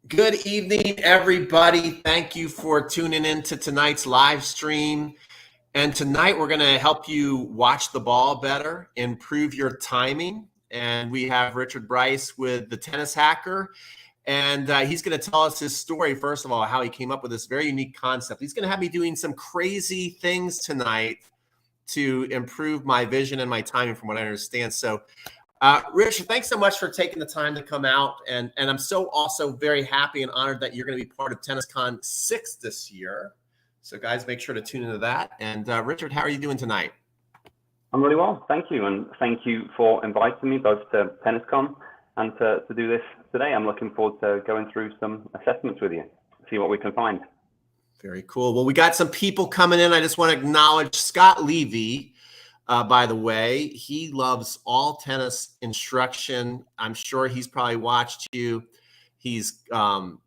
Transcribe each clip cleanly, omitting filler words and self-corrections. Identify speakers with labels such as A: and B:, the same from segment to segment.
A: Good evening, everybody. Thank you for tuning in to tonight's live stream. And tonight we're going to help you watch the ball better, improve your timing. And we have Richard Bryce with the Tennis Hacker. And he's going to tell us his story, first of all, how he came up with this very unique concept. He's going to have me doing some crazy things tonight to improve my vision and my timing from what I understand. So Richard, thanks so much for taking the time to come out. And I'm so also very happy and honored that you're going to be part of TennisCon 6 this year. So guys, make sure to tune into that. And Richard, how are you doing tonight?
B: I'm really well, thank you. And thank you for inviting me both to TennisCon and to do this today. I'm looking forward to going through some assessments with you, see what we can find.
A: Very cool. Well, we got some people coming in. I just want to acknowledge Scott Levy. By the way, he loves all tennis instruction. I'm sure he's probably watched you. He's bought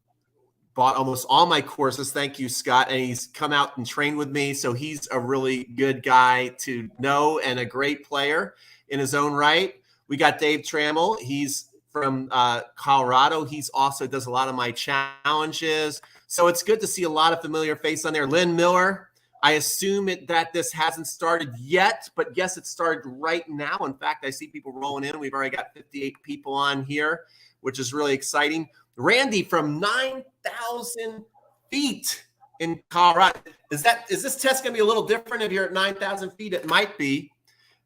A: almost all my courses. Thank you, Scott. And he's come out and trained with me. So he's a really good guy to know and a great player in his own right. We got Dave Trammell. He's from Colorado. He's also does a lot of my challenges. So it's good to see a lot of familiar faces on there. Lynn Miller. I assume that this hasn't started yet, but yes, it started right now. In fact, I see people rolling in. We've already got 58 people on here, which is really exciting. Randy from 9,000 feet in Colorado. Is this test going to be a little different if you're at 9,000 feet? It might be.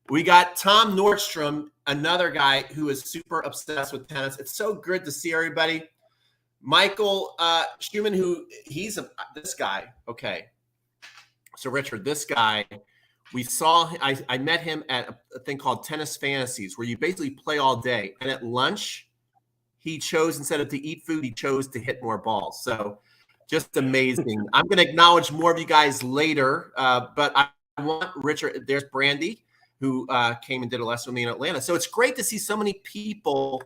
A: We got Tom Nordstrom, another guy who is super obsessed with tennis. It's so good to see everybody. Michael Schumann, this guy. Okay. So Richard, this guy, I met him at a thing called Tennis Fantasies, where you basically play all day. And at lunch, he chose, instead of to eat food, he chose to hit more balls. So just amazing. I'm going to acknowledge more of you guys later, but I want Richard, there's Brandy, who came and did a lesson with me in Atlanta. So it's great to see so many people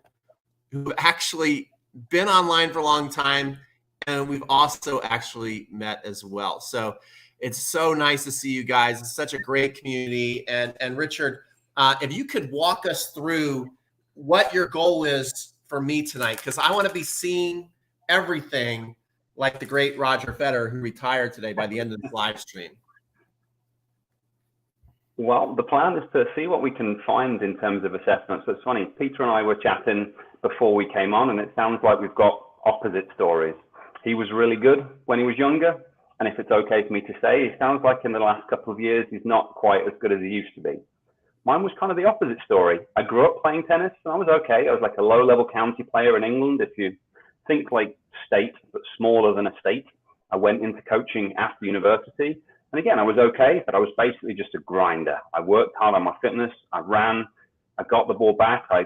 A: who actually been online for a long time, and we've also actually met as well. So it's so nice to see you guys. It's such a great community. And Richard, if you could walk us through what your goal is for me tonight, because I want to be seeing everything like the great Roger Federer, who retired today, by the end of the live stream.
B: Well, the plan is to see what we can find in terms of assessments. So it's funny, Peter and I were chatting before we came on, and it sounds like we've got opposite stories. He was really good when he was younger. And if it's okay for me to say, it sounds like in the last couple of years, he's not quite as good as he used to be. Mine was kind of the opposite story. I grew up playing tennis, and I was okay. I was like a low-level county player in England. If you think like state, but smaller than a state, I went into coaching after university. And again, I was okay, but I was basically just a grinder. I worked hard on my fitness. I ran. I got the ball back. I,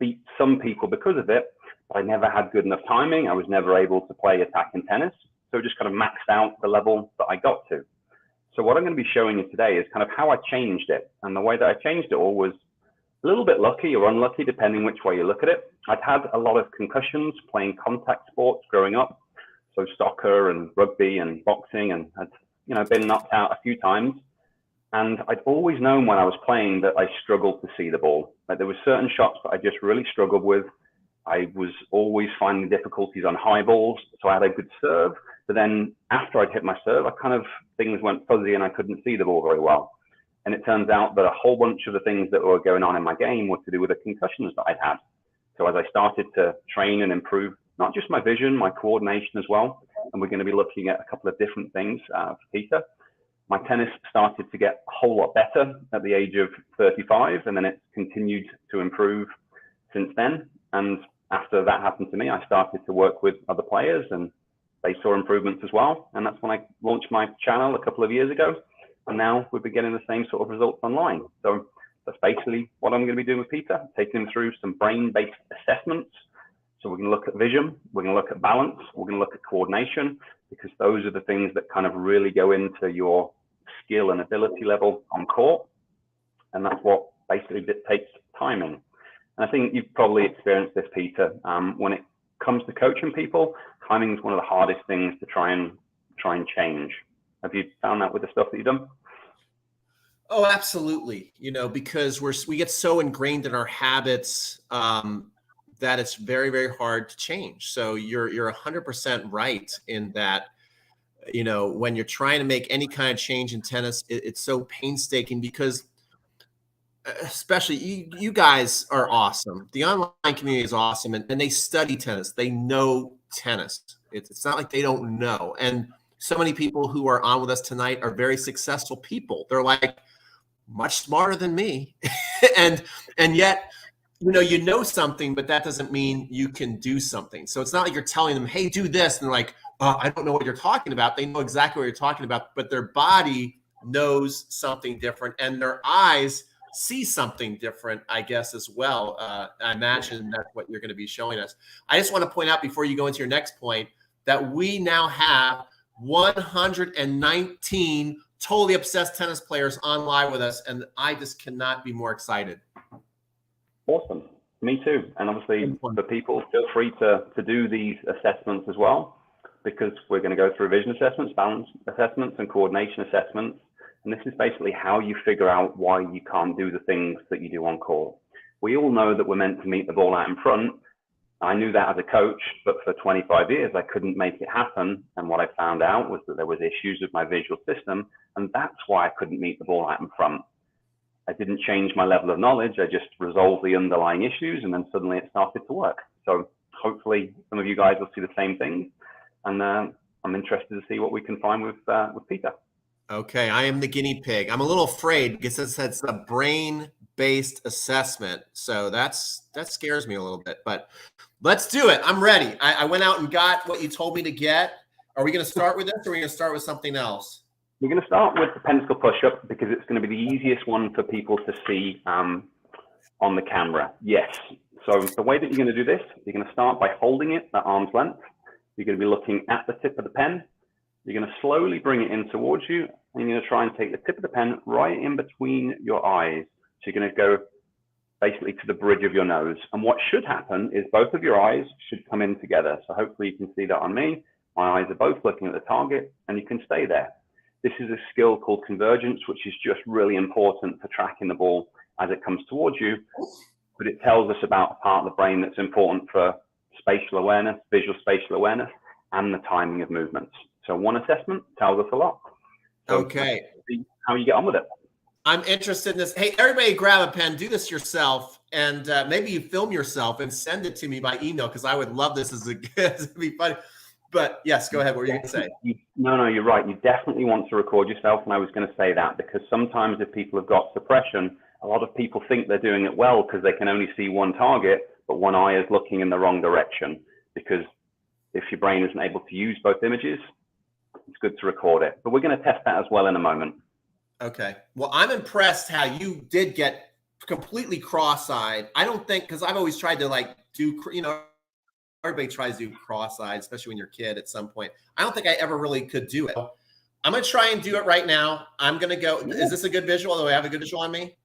B: beat some people because of it, but I never had good enough timing. I was never able to play attacking tennis. So just kind of maxed out the level that I got to. So what I'm going to be showing you today is kind of how I changed it. And the way that I changed it all was a little bit lucky or unlucky, depending which way you look at it. I'd had a lot of concussions playing contact sports growing up. So soccer and rugby and boxing, and I'd been knocked out a few times. And I'd always known when I was playing that I struggled to see the ball. Like there were certain shots that I just really struggled with. I was always finding difficulties on high balls. So I had a good serve. But then after I'd hit my serve, things went fuzzy and I couldn't see the ball very well. And it turns out that a whole bunch of the things that were going on in my game were to do with the concussions that I'd had. So as I started to train and improve, not just my vision, my coordination as well, and we're going to be looking at a couple of different things for Peter. My tennis started to get a whole lot better at the age of 35, and then it's continued to improve since then. And after that happened to me, I started to work with other players, and they saw improvements as well. And that's when I launched my channel a couple of years ago. And now we've been getting the same sort of results online. So that's basically what I'm going to be doing with Peter, taking him through some brain-based assessments. So we're going to look at vision, we're going to look at balance, we're going to look at coordination, because those are the things that kind of really go into your skill and ability level on court. And that's what basically dictates timing. And I think you've probably experienced this, Peter. When it comes to coaching people, timing is one of the hardest things to try and change. Have you found that with the stuff that you've done?
A: Oh, absolutely. Because we get so ingrained in our habits that it's very, very hard to change. So you're 100% right in that, when you're trying to make any kind of change in tennis, it's so painstaking because especially you guys are awesome. The online community is awesome, and they study tennis. They know tennis. It's not like they don't know. And so many people who are on with us tonight are very successful people. They're like much smarter than me. and yet, you know something, but that doesn't mean you can do something. So it's not like you're telling them, hey, do this. And they're like, I don't know what you're talking about. They know exactly what you're talking about, but their body knows something different and their eyes see something different, I guess, as well. I imagine that's what you're going to be showing us. I just want to point out before you go into your next point that we now have 119 totally obsessed tennis players on live with us, and I just cannot be more excited.
B: Awesome. Me too. And obviously for people, feel free to do these assessments as well, because we're going to go through vision assessments, balance assessments, and coordination assessments. And this is basically how you figure out why you can't do the things that you do on court. We all know that we're meant to meet the ball out in front. I knew that as a coach, but for 25 years, I couldn't make it happen. And what I found out was that there was issues with my visual system, and that's why I couldn't meet the ball out in front. I didn't change my level of knowledge. I just resolved the underlying issues, and then suddenly it started to work. So hopefully some of you guys will see the same thing. And I'm interested to see what we can find with Peter.
A: Okay, I am the guinea pig. I'm a little afraid because it's a brain-based assessment. So that scares me a little bit, but let's do it. I'm ready. I went out and got what you told me to get. Are we going to start with this, or are we going to start with something else?
B: We're going to start with the Pentacle Push-Up because it's going to be the easiest one for people to see on the camera. Yes. So the way that you're going to do this, you're going to start by holding it at arm's length. You're going to be looking at the tip of the pen. You're going to slowly bring it in towards you, and you're going to try and take the tip of the pen right in between your eyes. So you're going to go basically to the bridge of your nose. And what should happen is both of your eyes should come in together. So hopefully you can see that on me. My eyes are both looking at the target, and you can stay there. This is a skill called convergence, which is just really important for tracking the ball as it comes towards you. But it tells us about a part of the brain that's important for spatial awareness, visual spatial awareness, and the timing of movements. So one assessment tells us a lot. So
A: okay.
B: See how you get on with it.
A: I'm interested in this. Hey, everybody grab a pen, do this yourself, and maybe you film yourself and send it to me by email, because I would love this as it'd be funny. But yes, go ahead. What were you going to say?
B: No, you're right. You definitely want to record yourself. And I was going to say that because sometimes if people have got suppression, a lot of people think they're doing it well because they can only see one target, but one eye is looking in the wrong direction. Because if your brain isn't able to use both images, it's good to record it. But we're going to test that as well in a moment.
A: Okay. Well, I'm impressed how you did get completely cross-eyed. I don't think, because I've always tried to do, everybody tries to do cross-eyed, especially when you're a kid at some point. I don't think I ever really could do it. I'm going to try and do it right now. I'm going to go. Yeah. Is this a good visual? Do I have a good visual on me?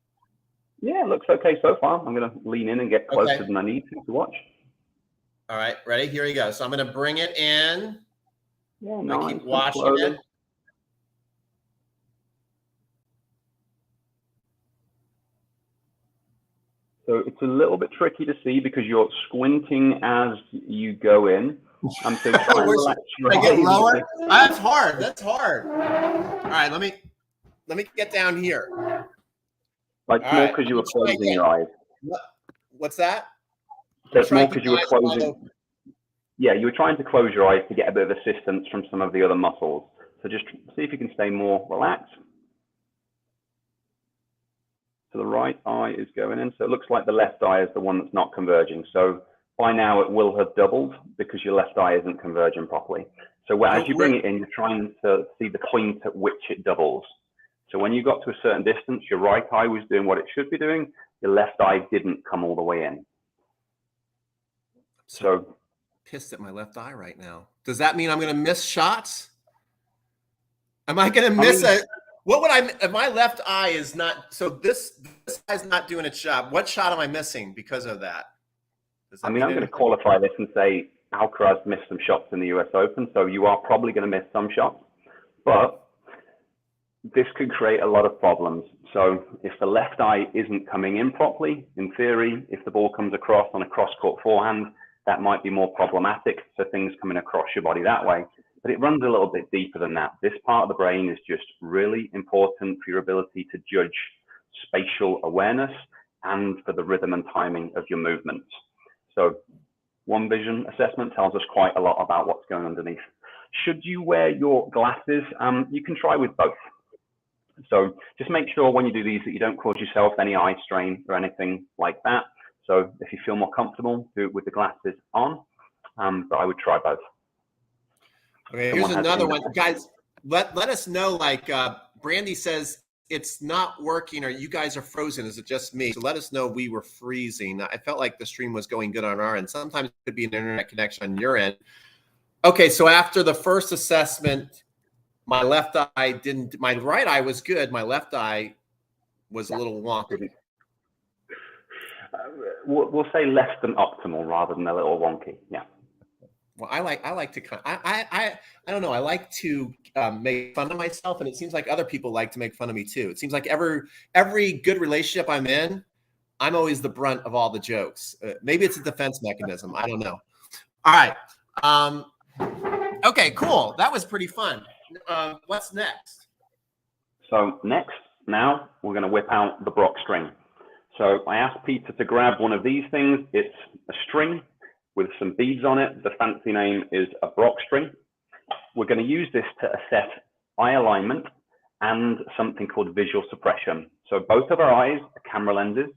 B: Yeah, it looks okay so far. I'm going to lean in and get closer than I need to watch.
A: All right, ready? Here we go. So I'm going to bring it in.
B: Yeah, no,
A: keep watching it.
B: So it's a little bit tricky to see because you're squinting as you go in. So try and relax your
A: eyes. I get lower? That's hard. That's hard. All right, let me get down here.
B: Like more because you were closing your eyes.
A: What's that?
B: That's more because you were closing. Yeah, you were trying to close your eyes to get a bit of assistance from some of the other muscles. So just see if you can stay more relaxed. So the right eye is going in. So it looks like the left eye is the one that's not converging. So by now it will have doubled because your left eye isn't converging properly. So as you bring it in, you're trying to see the point at which it doubles. So when you got to a certain distance, your right eye was doing what it should be doing. Your left eye didn't come all the way in. So
A: pissed at my left eye right now. Does that mean I'm going to miss shots? Am I going to miss what would I, if my left eye is not, so this eye's not doing its job, what shot am I missing because of that?
B: I'm going to qualify this and say Alcaraz missed some shots in the US Open, so you are probably going to miss some shots, but this could create a lot of problems. So if the left eye isn't coming in properly, in theory, if the ball comes across on a cross-court forehand, that might be more problematic. So things coming across your body that way. But it runs a little bit deeper than that. This part of the brain is just really important for your ability to judge spatial awareness and for the rhythm and timing of your movements. So one vision assessment tells us quite a lot about what's going underneath. Should you wear your glasses? You can try with both. So just make sure when you do these that you don't cause yourself any eye strain or anything like that. So if you feel more comfortable, do it with the glasses on, but I would try both.
A: Okay, here's another one. Guys, let us know, like Brandy says, it's not working or you guys are frozen. Is it just me? So let us know we were freezing. I felt like the stream was going good on our end. Sometimes it could be an internet connection on your end. Okay, so after the first assessment, my left eye didn't, my right eye was good. My left eye was a little wonky.
B: We'll say less than optimal rather than a little wonky. Yeah.
A: Well, I like to kind of, I don't know. I like to make fun of myself, and it seems like other people like to make fun of me too. It seems like every good relationship I'm in, I'm always the brunt of all the jokes. Maybe it's a defense mechanism. I don't know. All right. Okay, cool. That was pretty fun. What's next?
B: So next, now we're going to whip out the Brock string. So I asked Peter to grab one of these things. It's a string with some beads on it. The fancy name is a Brock string. We're going to use this to assess eye alignment and something called visual suppression. So both of our eyes are camera lenses.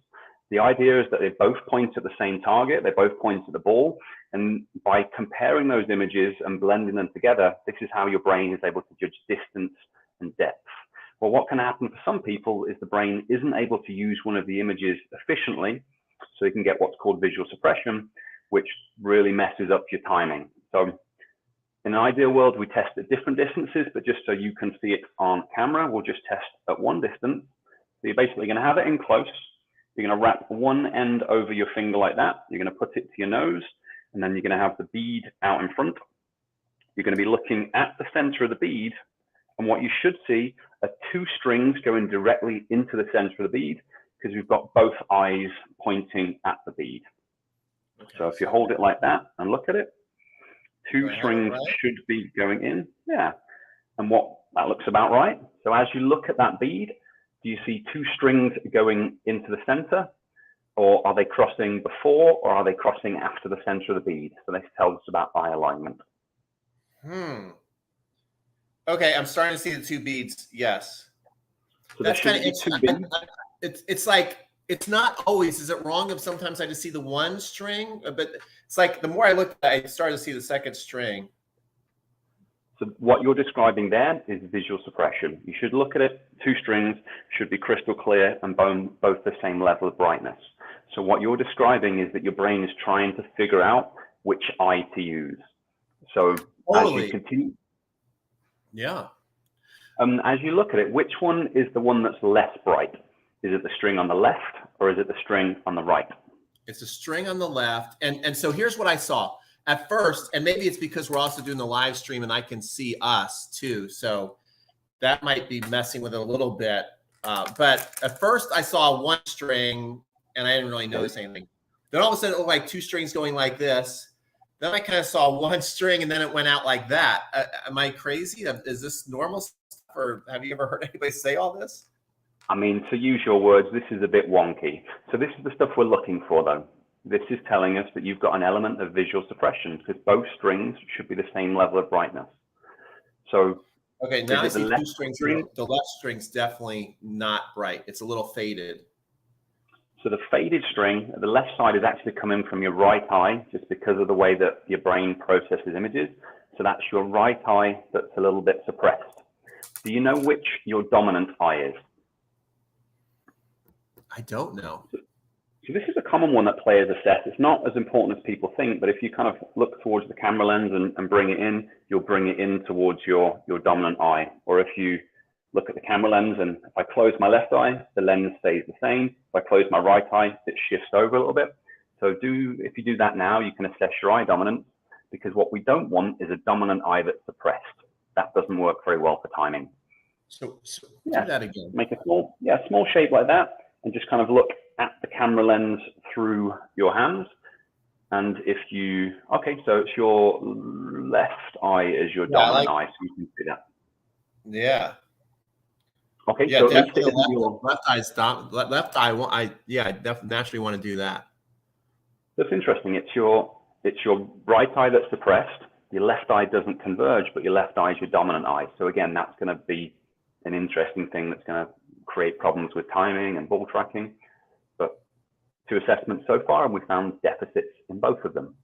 B: The idea is that they both point at the same target. They both point at the ball. And by comparing those images and blending them together, this is how your brain is able to judge distance and depth. Well, what can happen for some people is the brain isn't able to use one of the images efficiently, so you can get what's called visual suppression, which really messes up your timing. So in an ideal world, we test at different distances, but just so you can see it on camera, we'll just test at one distance. So you're basically going to have it in close. You're going to wrap one end over your finger like that. You're going to put it to your nose, and then you're going to have the bead out in front. You're going to be looking at the center of the bead, and what you should see are two strings going directly into the center of the bead, because we've got both eyes pointing at the bead. Okay. So if you hold it like that and look at it, two strings should be going in. Yeah. And what that looks about right. So as you look at that bead, do you see two strings going into the center, or are they crossing before, or are they crossing after the center of the bead? So this tells us about eye alignment.
A: Okay, I'm starting to see the two beads. Yes.
B: So that's kind of interesting.
A: It's like, it's not always, is it wrong if sometimes I just see the one string? But it's like the more I look at it, I start to see the second string.
B: So what you're describing there is visual suppression. You should look at it, two strings should be crystal clear and both the same level of brightness. So what you're describing is that your brain is trying to figure out which eye to use. So as you continue.
A: Yeah.
B: As you look at it, which one is the one that's less bright? Is it the string on the left or is it the string on the right?
A: It's a string on the left. And so here's what I saw. At first, and maybe it's because we're also doing the live stream and I can see us too. So that might be messing with it a little bit. But at first I saw one string and I didn't really notice anything. Then all of a sudden it looked like two strings going like this. Then I kind of saw one string and then it went out like that. Am I crazy? Is this normal stuff, or have you ever heard anybody say all this?
B: I mean, to use your words, this is a bit wonky. So this is the stuff we're looking for though. This is telling us that you've got an element of visual suppression because both strings should be the same level of brightness. So
A: okay, now I see two strings. The left string's definitely not bright. It's a little faded.
B: So the faded string, the left side is actually coming from your right eye just because of the way that your brain processes images. So that's your right eye that's a little bit suppressed. Do you know which your dominant eye is?
A: I don't know.
B: So this is a common one that players assess. It's not as important as people think, but if you kind of look towards the camera lens and bring it in, you'll bring it in towards your dominant eye. Or if you look at the camera lens and if I close my left eye, the lens stays the same. If I close my right eye, it shifts over a little bit. So if you do that now, you can assess your eye dominance, because what we don't want is a dominant eye that's suppressed. That doesn't work very well for timing.
A: So
B: Yeah.
A: do that again.
B: Make a small shape like that, and just kind of look at the camera lens through your hands. And if you, okay, so it's your left eye is your dominant eye, so you can see that.
A: Yeah.
B: Okay,
A: yeah,
B: so
A: definitely left eye's left eye. I naturally want to do that.
B: That's interesting. It's your right eye that's suppressed. Your left eye doesn't converge, but your left eye is your dominant eye. So again, that's going to be an interesting thing that's going to create problems with timing and ball tracking. But 2 assessments so far, and we found deficits in both of them.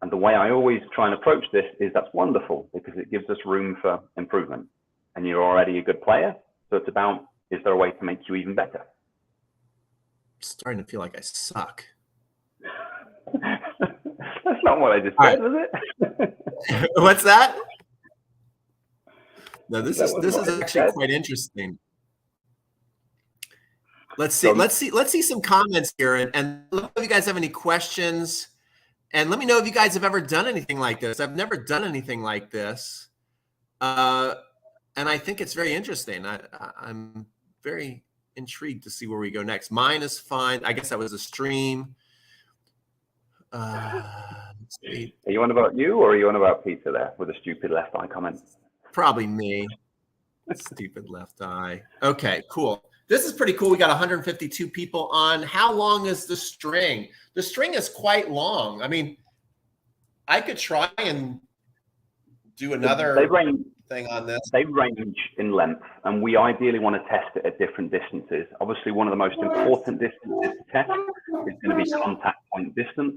B: And the way I always try and approach this is that's wonderful, because it gives us room for improvement. And you're already a good player, so it's about, is there a way to make you even better?
A: I'm starting to feel like I suck.
B: That's not what I just said, was it?
A: What's that? No, this is actually quite interesting. Let's see some comments here, and let me know if you guys have any questions, and let me know if you guys have ever done anything like this. I've never done anything like this, and I think it's very interesting. I'm very intrigued to see where we go next. Mine is fine. I guess that was a stream.
B: Are you on about you, or are you on about Peter there with a stupid left eye comment?
A: Probably me. Stupid left eye. Okay, cool. This is pretty cool. We got 152 people on. How long is the string? The string is quite long. I mean, I could try and do another thing on this.
B: They range in length, and we ideally want to test it at different distances. Obviously, one of the most important distances to test is going to be contact point distance,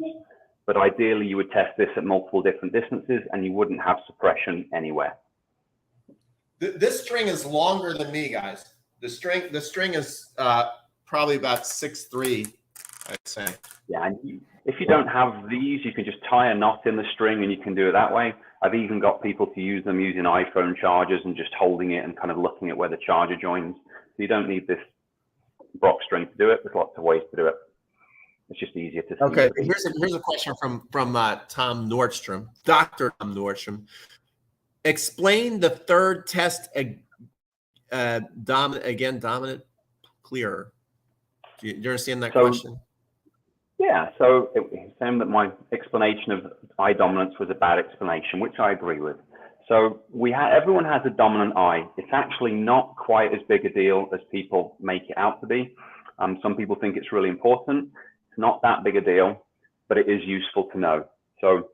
B: but ideally you would test this at multiple different distances, and you wouldn't have suppression anywhere.
A: This string is longer than me, guys. The string is probably about 6'3", I'd say.
B: Yeah, and if you don't have these, you can just tie a knot in the string, and you can do it that way. I've even got people to use them using iPhone chargers and just holding it and kind of looking at where the charger joins. So you don't need this Brock string to do it. There's lots of ways to do it. It's just easier to see.
A: Okay, here's a question from Tom Nordstrom, Dr. Tom Nordstrom. Explain the third test dominant clearer. Do you understand that question?
B: Yeah, so it's saying that my explanation of eye dominance was a bad explanation, which I agree with. So everyone has a dominant eye. It's actually not quite as big a deal as people make it out to be. Some people think it's really important. It's not that big a deal, but it is useful to know. So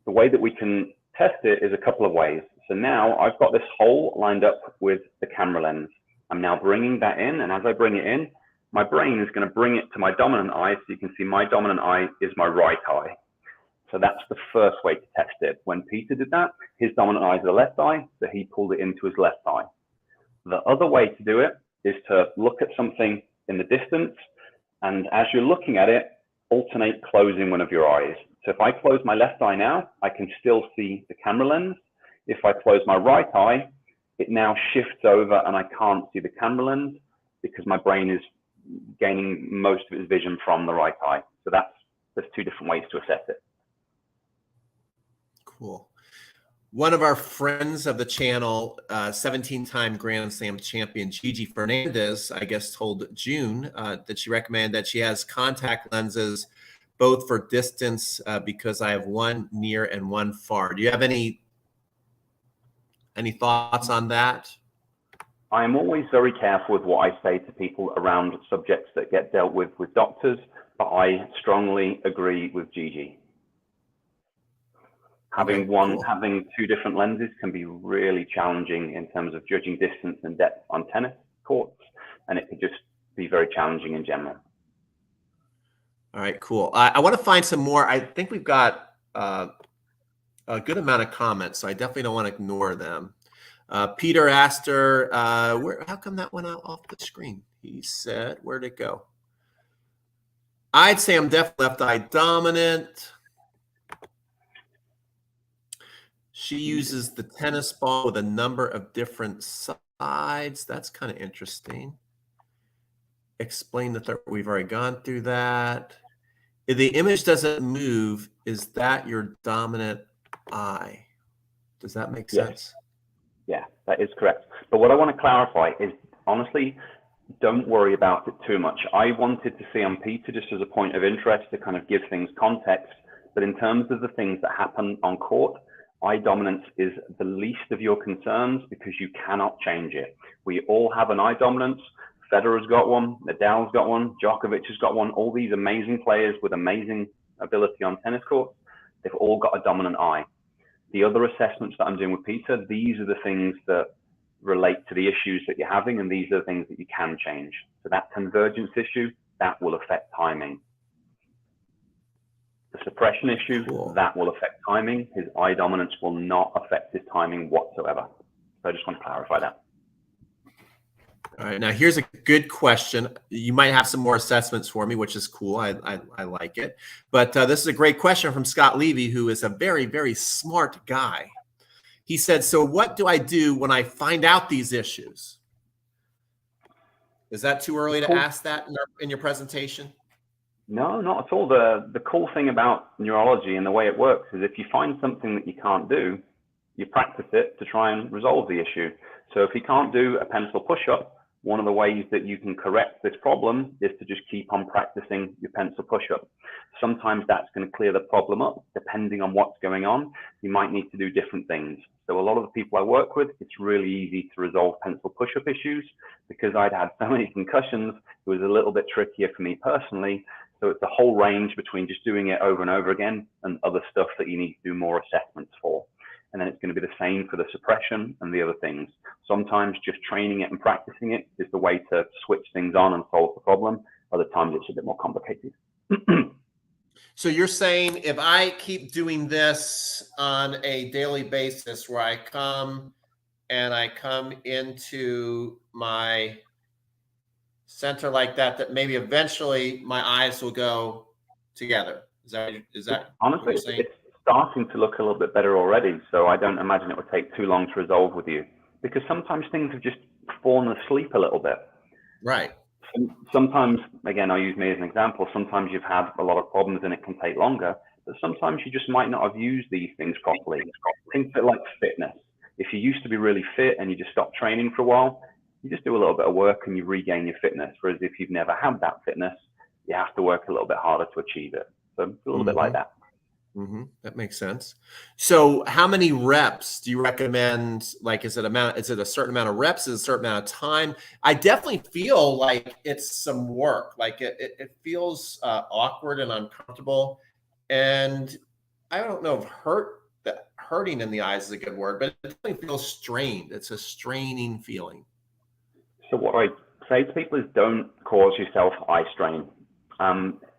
B: the way that we can test it is a couple of ways. So now I've got this hole lined up with the camera lens. I'm now bringing that in, and as I bring it in, my brain is going to bring it to my dominant eye, so you can see my dominant eye is my right eye. So that's the first way to test it. When Peter did that, his dominant eye is the left eye, so he pulled it into his left eye. The other way to do it is to look at something in the distance, and as you're looking at it, alternate closing one of your eyes. So if I close my left eye now, I can still see the camera lens. If I close my right eye, it now shifts over and I can't see the camera lens because my brain is gaining most of its vision from the right eye. So there's 2 different ways to assess it.
A: Cool. One of our friends of the channel, 17-time Grand Slam champion Gigi Fernandez, I guess told June that she recommended that she has contact lenses both for distance because I have one near and one far. Do you have any thoughts on that?
B: I am always very careful with what I say to people around subjects that get dealt with doctors, but I strongly agree with Gigi. Having 2 different lenses can be really challenging in terms of judging distance and depth on tennis courts, and it could just be very challenging in general.
A: All right, cool. I want to find some more. I think we've got a good amount of comments, so I definitely don't want to ignore them. Peter asked her, how come that went out off the screen? He said, where'd it go? I'd say I'm definitely left eye dominant. She uses the tennis ball with a number of different sides. That's kind of interesting. Explain the third. We've already gone through that. If the image doesn't move, is that your dominant eye? Does that make sense?
B: Yeah, that is correct. But what I want to clarify is, honestly, don't worry about it too much. I wanted to see on Peter just as a point of interest to kind of give things context. But in terms of the things that happen on court, eye dominance is the least of your concerns because you cannot change it. We all have an eye dominance. Federer's got one, Nadal's got one, Djokovic has got one. All these amazing players with amazing ability on tennis courts, they've all got a dominant eye. The other assessments that I'm doing with Peter, these are the things that relate to the issues that you're having, and these are the things that you can change. So that convergence issue, that will affect timing. The suppression issue,
A: Cool.
B: that will affect timing. His eye dominance will not affect his timing whatsoever. So I just want to clarify that.
A: All right, now here's a good question. You might have some more assessments for me, which is cool. I like it. But this is a great question from Scott Levy, who is a very, very smart guy. He said, so what do I do when I find out these issues? Is that too early to ask that in your presentation?
B: No, not at all. The cool thing about neurology and the way it works is if you find something that you can't do, you practice it to try and resolve the issue. So if you can't do a pencil push-up, one of the ways that you can correct this problem is to just keep on practicing your pencil push-up. Sometimes that's going to clear the problem up. Depending on what's going on, you might need to do different things. So a lot of the people I work with, it's really easy to resolve pencil push-up issues because I'd had so many concussions. It was a little bit trickier for me personally. So it's a whole range between just doing it over and over again and other stuff that you need to do more assessments for. And then it's going to be the same for the suppression and the other things. Sometimes just training it and practicing it is the way to switch things on and solve the problem. Other times it's a bit more complicated.
A: So you're saying if I keep doing this on a daily basis where I come into my center like that, that maybe eventually my eyes will go together. Is that
B: honestly, it's starting to look a little bit better already. So I don't imagine it would take too long to resolve with you because sometimes things have just fallen asleep a little bit.
A: Right.
B: Sometimes, again, I'll use me as an example. Sometimes you've had a lot of problems and it can take longer, but sometimes you just might not have used these things properly. Think of it like fitness. If you used to be really fit and you just stopped training for a while, you just do a little bit of work and you regain your fitness. Whereas if you've never had that fitness, you have to work a little bit harder to achieve it. So it's a little bit like that.
A: That makes sense. So how many reps do you recommend? Like, is it a certain amount of reps? Is it a certain amount of time? I definitely feel like it's some work. Like it feels awkward and uncomfortable. And I don't know if hurting in the eyes is a good word, but it definitely feels strained. It's a straining feeling.
B: So what I say to people is don't cause yourself eye strain.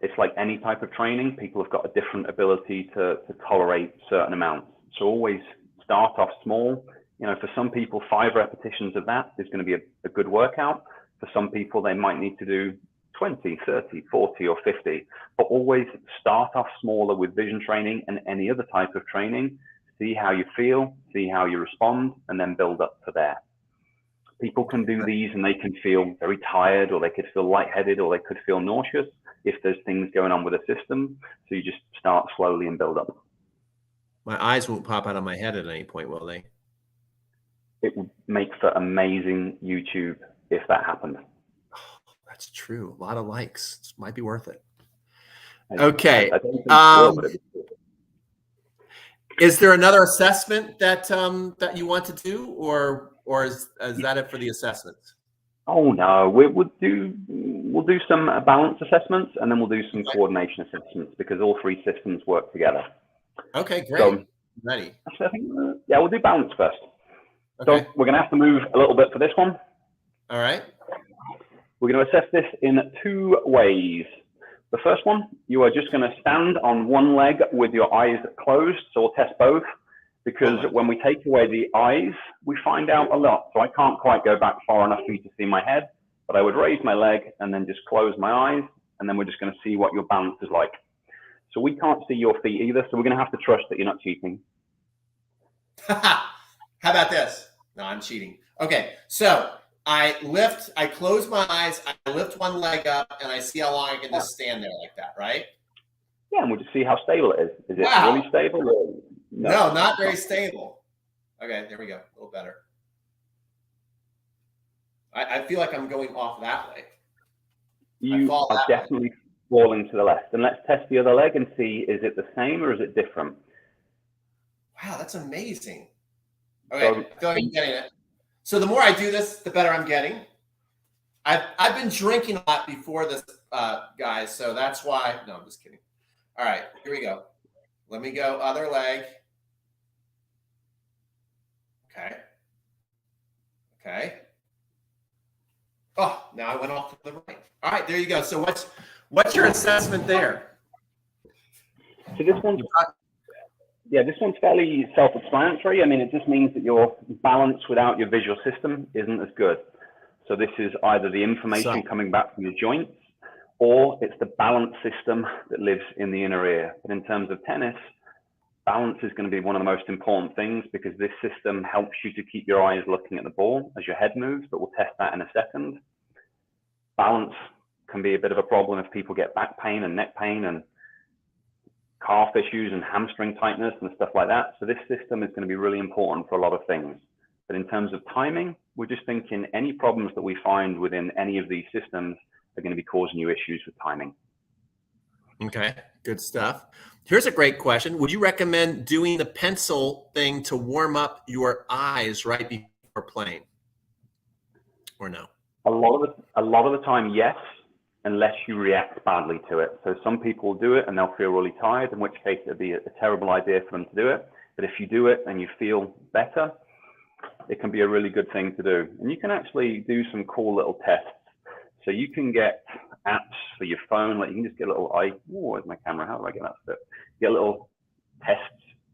B: It's like any type of training. People have got a different ability to tolerate certain amounts. So always start off small. You know, for some people, 5 repetitions of that is going to be a good workout. For some people, they might need to do 20, 30, 40, or 50. But always start off smaller with vision training and any other type of training. See how you feel, see how you respond, and then build up to there. People can do these and they can feel very tired, or they could feel lightheaded, or they could feel nauseous if there's things going on with the system. So you just start slowly and build up.
A: My eyes won't pop out of my head at any point, will they?
B: It would make for amazing YouTube if that happened.
A: Oh, that's true. A lot of likes. It might be worth it. Okay. Is there another assessment that that you want to do, or is that it for the assessments?
B: Oh no, we'll do some balance assessments, and then we'll do some coordination assessments because all 3 systems work together.
A: Okay, great.
B: So,
A: ready?
B: I think, yeah, we'll do balance first.
A: Okay.
B: So we're going to have to move a little bit for this one.
A: All right.
B: We're going to assess this in 2 ways. The first one, you are just going to stand on one leg with your eyes closed. So we'll test both, because when we take away the eyes, we find out a lot. So I can't quite go back far enough for you to see my head, but I would raise my leg and then just close my eyes. And then we're just going to see what your balance is like. So we can't see your feet either. So we're going to have to trust that you're not cheating.
A: How about this? No, I'm cheating. Okay. So I close my eyes, I lift one leg up, and I see how long I can just stand there like that, right?
B: Yeah, and we'll just see how stable it is. Is it really stable? Or
A: no, not very stable. Okay, there we go. A little better. I feel like I'm going off that way.
B: You are definitely falling to the left. And let's test the other leg and see, is it the same or is it different?
A: Wow, that's amazing. Okay, I feel like I'm getting it. So the more I do this, the better I'm getting. I've been drinking a lot before this, guys, so that's why. No, I'm just kidding. All right, here we go. Let me go other leg. Okay. Okay. Oh, now I went off to the right. All right, there you go. So what's your assessment there?
B: So this one's fairly self-explanatory. I mean, it just means that your balance without your visual system isn't as good. So this is either the information coming back from your joints, or it's the balance system that lives in the inner ear. But in terms of tennis, balance is going to be one of the most important things, because this system helps you to keep your eyes looking at the ball as your head moves, but we'll test that in a second. Balance can be a bit of a problem if people get back pain and neck pain and calf issues and hamstring tightness and stuff like that. So this system is going to be really important for a lot of things. But in terms of timing, we're just thinking any problems that we find within any of these systems are going to be causing you issues with timing.
A: Okay, good stuff. Here's a great question. Would you recommend doing the pencil thing to warm up your eyes right before playing, or no?
B: A lot of the time, yes, unless you react badly to it. So some people do it and they'll feel really tired, in which case it'd be a terrible idea for them to do it. But if you do it and you feel better, it can be a really good thing to do. And you can actually do some cool little tests. So you can get apps for your phone, like you can just get a little where's my camera? How do I get that fit? Get little tests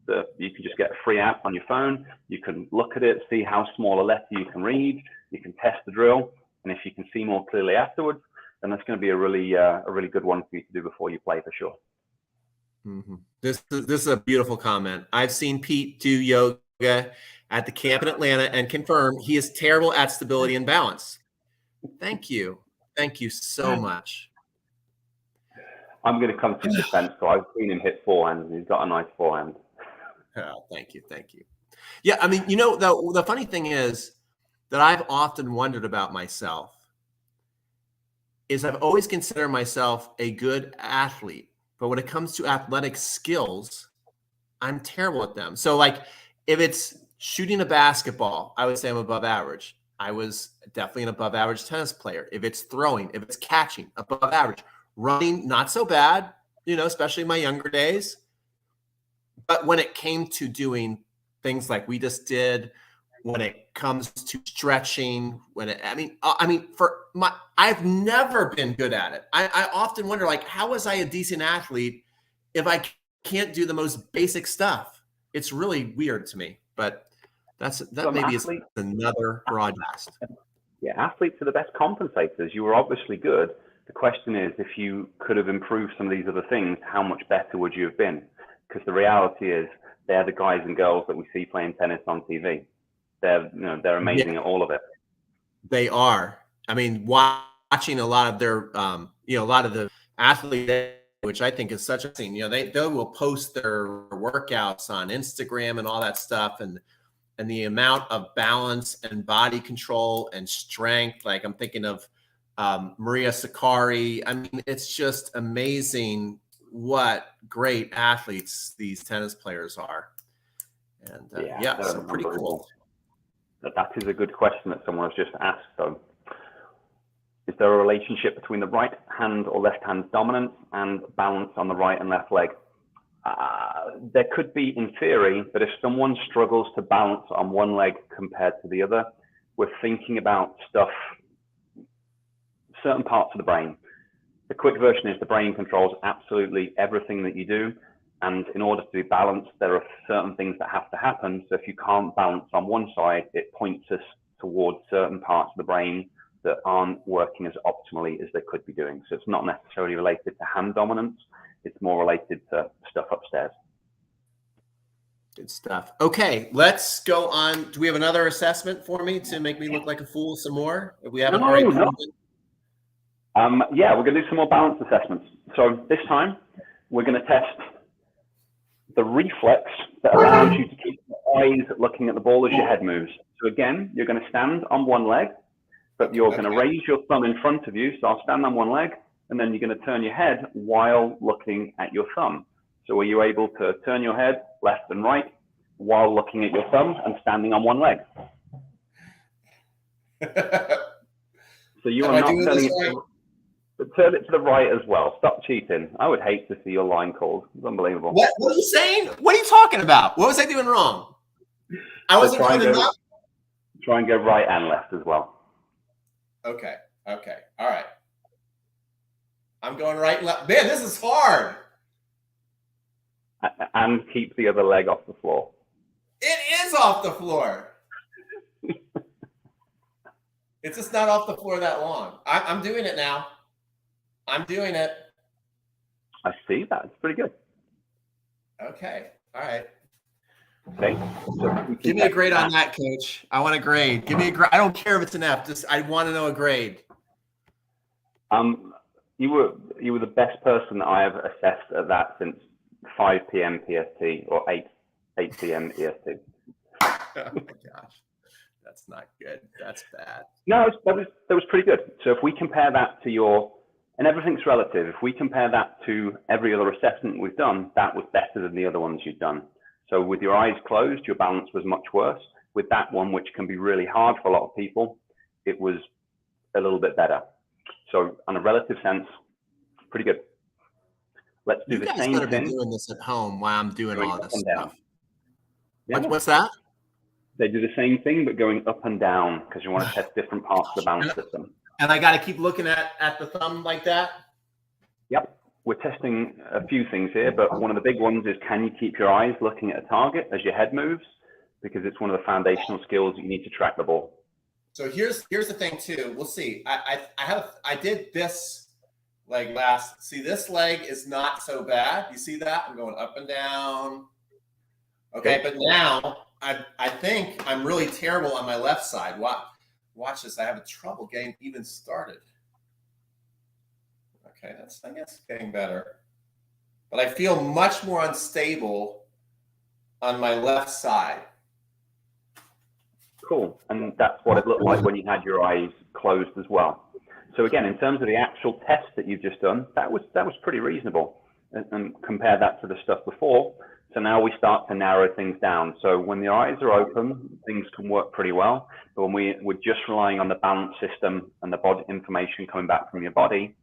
B: that you can just get a free app on your phone. You can look at it, see how small a letter you can read. You can test the drill. And if you can see more clearly afterwards, then that's going to be a really good one for you to do before you play, for sure.
A: Mm-hmm. This is a beautiful comment. I've seen Pete do yoga at the camp in Atlanta and confirm he is terrible at stability and balance. Thank you. Thank you so much.
B: I'm going to come to his defense. So I've seen him hit forehands, and he's got a nice forehand.
A: Oh, thank you. Thank you. Yeah, I mean, the funny thing is that I've often wondered about myself is I've always considered myself a good athlete, but when it comes to athletic skills, I'm terrible at them. So like if it's shooting a basketball, I would say I'm above average. I was definitely an above average tennis player. If it's throwing, if it's catching, above average. Running, not so bad, especially in my younger days. But when it came to doing things like we just did, when it comes to stretching, I've never been good at it. I often wonder, like, how was I a decent athlete if I can't do the most basic stuff? It's really weird to me, but that maybe is another broadcast.
B: Yeah, athletes are the best compensators. You were obviously good. The question is, if you could have improved some of these other things, how much better would you have been? Because the reality is, they're the guys and girls that we see playing tennis on TV. They're amazing at all of it.
A: They are. I mean, watching a lot of their, a lot of the athletes, which I think is such a thing. They will post their workouts on Instagram and all that stuff, and the amount of balance and body control and strength. Like I'm thinking of Maria Sakkari. I mean, it's just amazing what great athletes these tennis players are. And so pretty cool.
B: That is a good question that someone has just asked, though. Is there a relationship between the right hand or left hand dominance and balance on the right and left leg? There could be in theory, but if someone struggles to balance on one leg compared to the other, we're thinking about certain parts of the brain. The quick version is the brain controls absolutely everything that you do. And in order to be balanced, there are certain things that have to happen. So if you can't balance on one side, it points us towards certain parts of the brain that aren't working as optimally as they could be doing. So it's not necessarily related to hand dominance. It's more related to stuff upstairs.
A: Good stuff. Okay, let's go on. Do we have another assessment for me to make me look like a fool some more? If we haven't already proven?
B: Yeah, we're going to do some more balance assessments. So this time, we're going to test the reflex that allows you to keep your eyes looking at the ball as your head moves. So again, you're going to stand on one leg, but you're going to raise your thumb in front of you. So I'll stand on one leg, and then you're going to turn your head while looking at your thumb. So are you able to turn your head left and right while looking at your thumb and standing on one leg? So you are not turning it, but turn it to the right as well. Stop cheating. I would hate to see your line called. It's unbelievable.
A: What are you saying? What are you talking about? What was I doing wrong? I wasn't going enough.
B: Try and go right and left as well.
A: Okay. All right. I'm going right and left. Man, this is hard.
B: And keep the other leg off the floor.
A: It is off the floor. It's just not off the floor that long. I'm doing it now. I'm doing it.
B: I see that. It's pretty good.
A: Okay. All right.
B: Okay. So
A: give me a grade on that, Coach. I want a grade. Give me a grade. I don't care if it's an F. Just I want to know a grade.
B: You were the best person that I have assessed at that since 5 p.m. PST or 8 p.m. EST.
A: Oh my gosh. That's not good. That's bad.
B: No, that was pretty good. So if we compare that to your, and everything's relative, if we compare that to every other assessment we've done, that was better than the other ones you've done. So with your eyes closed, your balance was much worse. With that one, which can be really hard for a lot of people, it was a little bit better. So on a relative sense, pretty good. Let's do the same thing. You guys better be
A: doing this at home while I'm doing all this stuff.
B: Yeah.
A: What's that?
B: They do the same thing, but going up and down because you want to test different parts of the balance system.
A: And I got to keep looking at the thumb like that?
B: Yep. We're testing a few things here, but one of the big ones is, can you keep your eyes looking at a target as your head moves? Because it's one of the foundational skills you need to track the ball.
A: So here's the thing too. We'll see. I did this leg last. See, this leg is not so bad. You see that? I'm going up and down. Okay, but now I think I'm really terrible on my left side. Watch this. I have trouble getting even started. Okay, that's, I guess, getting better. But I feel much more unstable on my left side.
B: Cool. And that's what it looked like when you had your eyes closed as well. So again, in terms of the actual test that you've just done, that was pretty reasonable. And compare that to the stuff before. So now we start to narrow things down. So when the eyes are open, things can work pretty well. But when we're just relying on the balance system and the body information coming back from your body,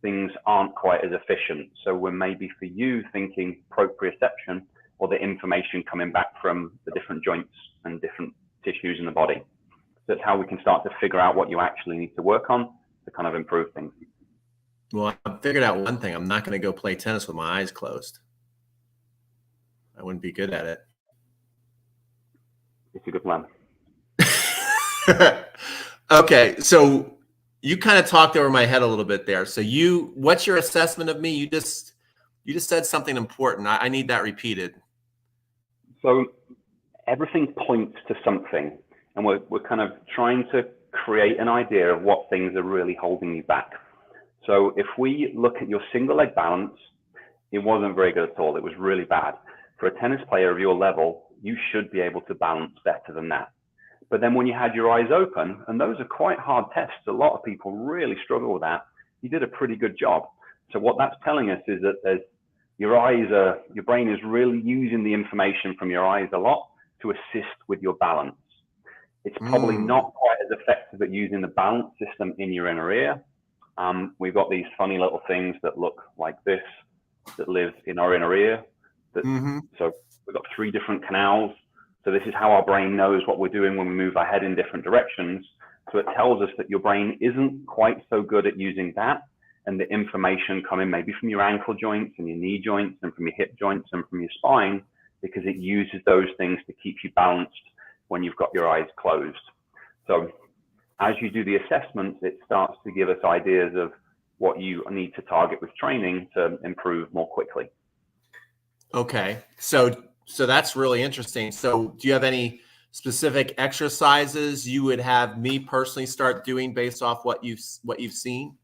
B: things aren't quite as efficient. So we're maybe for you thinking proprioception or the information coming back from the different joints and different tissues in the body. That's how we can start to figure out what you actually need to work on to kind of improve things.
A: Well, I figured out one thing. I'm not going to go play tennis with my eyes closed. I wouldn't be good at it.
B: It's a good plan.
A: Okay, so you kind of talked over my head a little bit there. So what's your assessment of me? You just said something important. I need that repeated.
B: So everything points to something, and we're kind of trying to create an idea of what things are really holding you back. So if we look at your single leg balance, it wasn't very good at all. It was really bad. For a tennis player of your level, you should be able to balance better than that. But then when you had your eyes open, and those are quite hard tests, a lot of people really struggle with that, you did a pretty good job. So what that's telling us is that your brain is really using the information from your eyes a lot to assist with your balance. It's probably not quite as effective at using the balance system in your inner ear. We've got these funny little things that look like this that live in our inner ear. So we've got 3 different canals. So this is how our brain knows what we're doing when we move our head in different directions. So it tells us that your brain isn't quite so good at using that, and the information coming maybe from your ankle joints and your knee joints and from your hip joints and from your spine, because it uses those things to keep you balanced when you've got your eyes closed. So as you do the assessments, it starts to give us ideas of what you need to target with training to improve more quickly.
A: Okay, so that's really interesting. So do you have any specific exercises you would have me personally start doing based off what you've seen?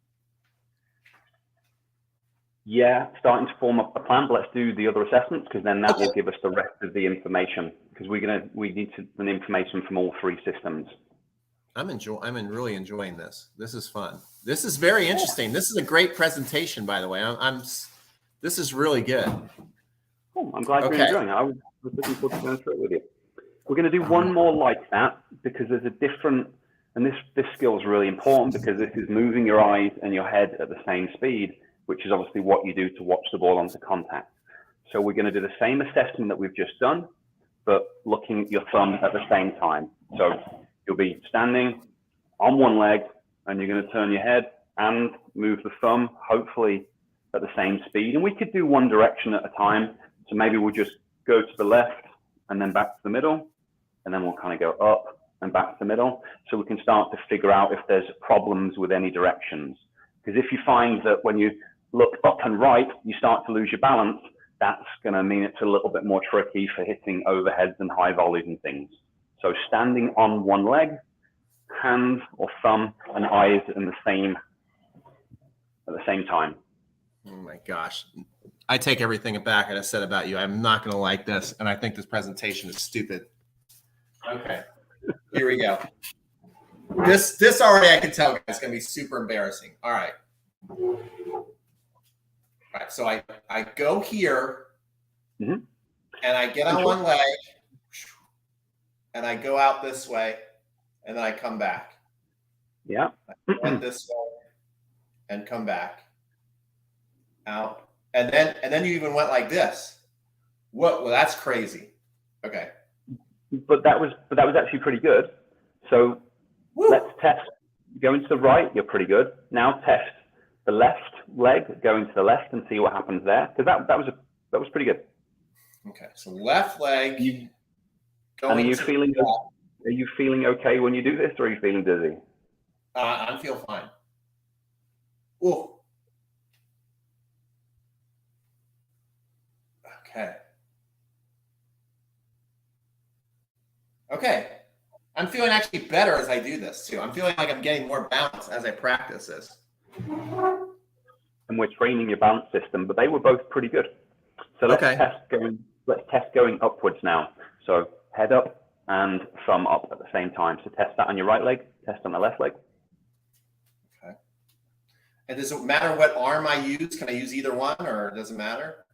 B: Yeah, starting to form up a plan, but let's do the other assessments, because then that will give us the rest of the information, because we need the information from all 3 systems.
A: I'm really enjoying this. This is fun. This is very interesting. This is a great presentation, by the way. This is really good.
B: Cool. I'm glad you're enjoying it. I was looking forward to going through it with you. We're going to do one more like that because there's a different, and this skill is really important because this is moving your eyes and your head at the same speed, which is obviously what you do to watch the ball onto contact. So we're going to do the same assessment that we've just done, but looking at your thumb at the same time. So you'll be standing on one leg and you're going to turn your head and move the thumb, hopefully at the same speed. And we could do one direction at a time. So maybe we'll just go to the left and then back to the middle. And then we'll kind of go up and back to the middle. So we can start to figure out if there's problems with any directions. Because if you find that when you look up and right, you start to lose your balance, that's going to mean it's a little bit more tricky for hitting overheads and high volleys and things. So standing on one leg, hand or thumb and eyes at the same time.
A: Oh my gosh. I take everything back I said about you. I'm not going to like this. And I think this presentation is stupid. Okay. Here we go. This already I can tell guys it's going to be super embarrassing. All right. All right. So I go here and I get on one leg and I go out this way and then I come back.
B: Yeah.
A: I went this way and come back out. And then you even went like this. What? Well, that's crazy. Okay.
B: But that was actually pretty good. So let's test. Going to the right, you're pretty good. Now test the left leg, going to the left, and see what happens there. Because that was pretty good.
A: Okay. So left leg.
B: And are you feeling okay when you do this, or are you feeling dizzy?
A: I feel fine. Ooh. Okay. I'm feeling actually better as I do this too. I'm feeling like I'm getting more balance as I practice this.
B: And we're training your balance system, but they were both pretty good. So let's test going upwards now. So head up and thumb up at the same time. So test that on your right leg, test on the left leg.
A: Okay. And does it matter what arm I use? Can I use either one, or does it matter?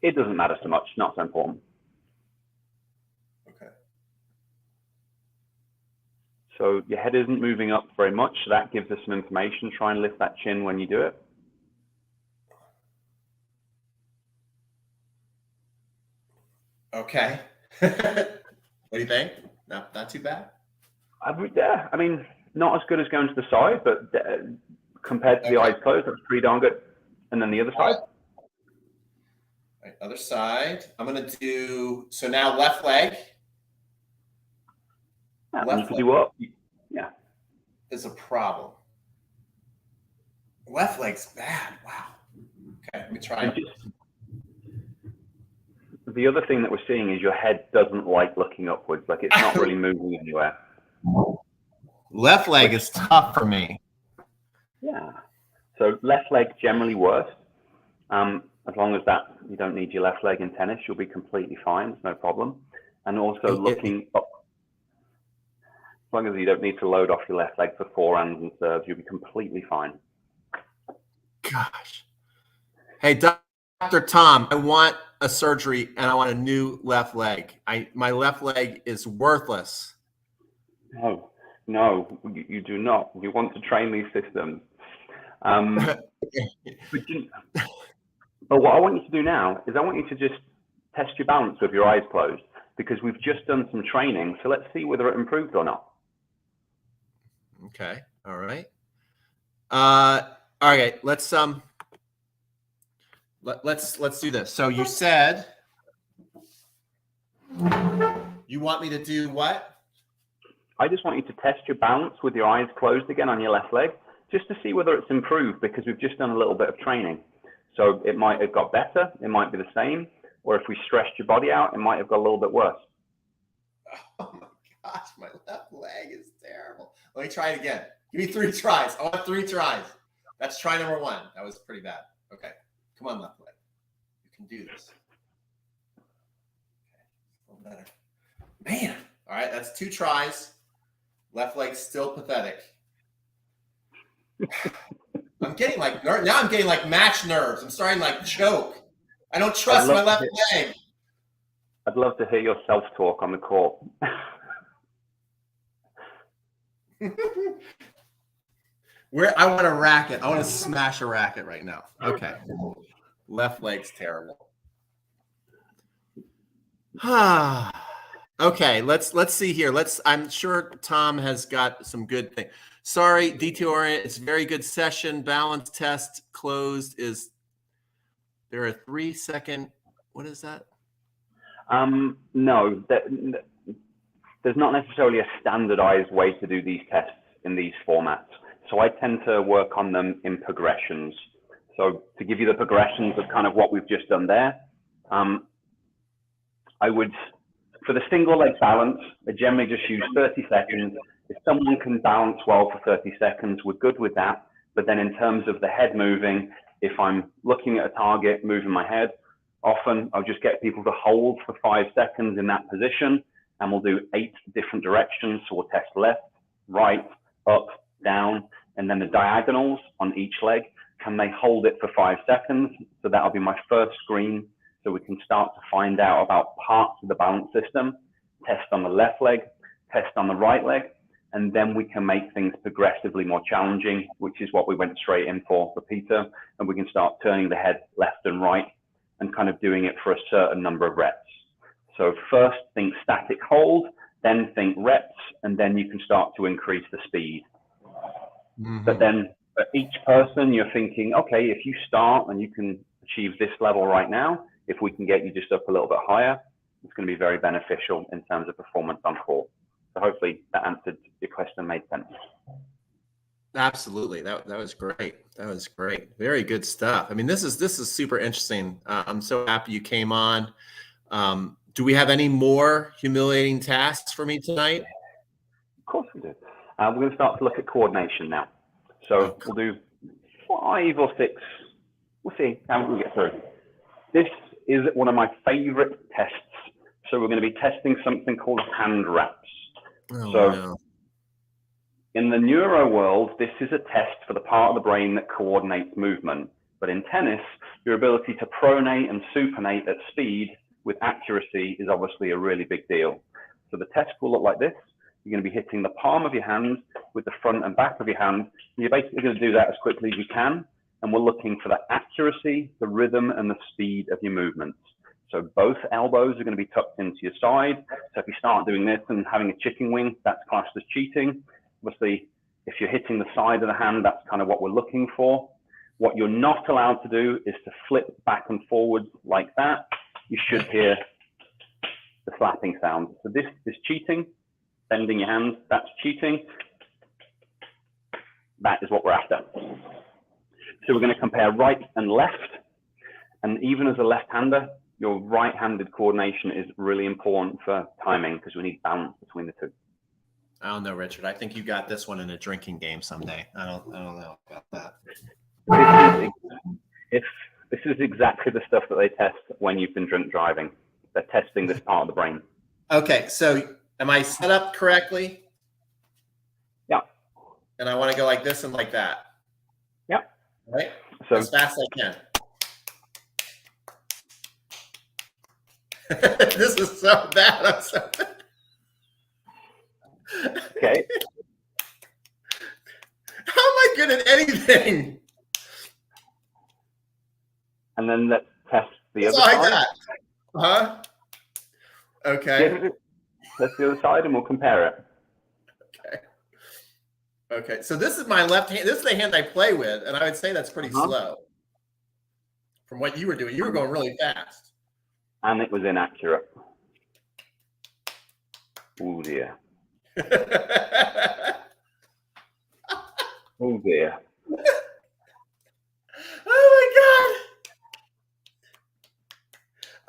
B: It doesn't matter so much, not so important.
A: Okay.
B: So your head isn't moving up very much. So that gives us some information. Try and lift that chin when you do it.
A: Okay. What do you think? Not too bad?
B: Yeah, I mean, not as good as going to the side, but compared to the eyes closed, that's pretty darn good. And then the other side.
A: Right, other side. I'm going to do, so now left leg.
B: Yeah, left you can do up. Yeah.
A: Is a problem. Left leg's bad. Wow. Okay, let me try it.
B: The other thing that we're seeing is your head doesn't like looking upwards. Like it's not really moving anywhere.
A: Left leg is tough for me.
B: Yeah. So left leg generally worse. As long as that you don't need your left leg in tennis, you'll be completely fine. It's no problem. And also looking up. As long as you don't need to load off your left leg for forehands and serves, you'll be completely fine.
A: Gosh. Hey, Dr. Tom, I want a surgery and I want a new left leg. My left leg is worthless.
B: No, you do not. You want to train these systems. But what I want you to do now is I want you to just test your balance with your eyes closed, because we've just done some training. So let's see whether it improved or not.
A: Okay. All right. All right. Let's do this. So you said you want me to do what?
B: I just want you to test your balance with your eyes closed again on your left leg, just to see whether it's improved, because we've just done a little bit of training. So it might have got better, it might be the same, or if we stretched your body out, it might have got a little bit worse.
A: Oh my gosh, my left leg is terrible. Let me try it again. Give me 3 tries. I want 3 tries. That's try number 1. That was pretty bad. Okay. Come on, left leg. You can do this. Okay. A little better. Man. All right. That's 2 tries. Left leg still pathetic. I'm getting like now. I'm getting like match nerves. I'm starting to like choke. I don't trust my left leg.
B: I'd love to hear your self-talk on the court.
A: I want a racket. I want to smash a racket right now. Okay. Left leg's terrible. Okay, let's see here. I'm sure Tom has got some good things. Sorry, DT it's a very good session. Balance test closed. Is there a 3-second? What is that?
B: No, there's not necessarily a standardized way to do these tests in these formats. So I tend to work on them in progressions. So to give you the progressions of kind of what we've just done there, I would, for the single leg balance, I generally just use 30 seconds. If someone can balance well for 30 seconds, we're good with that. But then in terms of the head moving, if I'm looking at a target, moving my head, often I'll just get people to hold for 5 seconds in that position, and we'll do 8 different directions. So we'll test left, right, up, down, and then the diagonals on each leg. Can they hold it for 5 seconds? So that'll be my first screen. So we can start to find out about parts of the balance system, test on the left leg, test on the right leg, and then we can make things progressively more challenging, which is what we went straight in for Peter. And we can start turning the head left and right and kind of doing it for a certain number of reps. So first think static hold, then think reps, and then you can start to increase the speed. But then for each person, you're thinking, okay, if you start and you can achieve this level right now, if we can get you just up a little bit higher, it's going to be very beneficial in terms of performance on court. So hopefully that answered your question, made sense.
A: Absolutely. That was great. That was great. Very good stuff. I mean, this is super interesting. I'm so happy you came on. Do we have any more humiliating tasks for me tonight?
B: Of course we do. We're going to start to look at coordination now. So we'll do 5 or 6. We'll see how we get through. This is one of my favorite tests. So we're going to be testing something called hand wraps. In the neuro world, this is a test for the part of the brain that coordinates movement. But in tennis, your ability to pronate and supinate at speed with accuracy is obviously a really big deal. So the test will look like this. You're going to be hitting the palm of your hand with the front and back of your hand. And you're basically going to do that as quickly as you can. And we're looking for the accuracy, the rhythm, and the speed of your movements. So both elbows are going to be tucked into your side. So if you start doing this and having a chicken wing, that's classed as cheating. Obviously, if you're hitting the side of the hand, that's kind of what we're looking for. What you're not allowed to do is to flip back and forward like that. You should hear the slapping sound. So this is cheating. Bending your hand, that's cheating. That is what we're after. So we're going to compare right and left. And even as a left-hander, your right-handed coordination is really important for timing because we need balance between the two.
A: I don't know, Richard. I think you got this one in a drinking game someday. I don't know about that.
B: This is exactly the stuff that they test when you've been drunk driving. They're testing this part of the brain.
A: Okay, so am I set up correctly?
B: Yeah.
A: And I want to go like this and like that.
B: Yeah.
A: Right?
B: So
A: as fast as I can. This is so bad. I'm so bad.
B: Okay.
A: How am I good at anything?
B: And then let's test the other
A: side.
B: I got.
A: Huh? Okay.
B: Let's do the other side and we'll compare it.
A: Okay. Okay. So this is my left hand. This is the hand I play with, and I would say that's pretty slow. From what you were doing, you were going really fast.
B: And it was inaccurate. Oh dear. Oh dear.
A: Oh my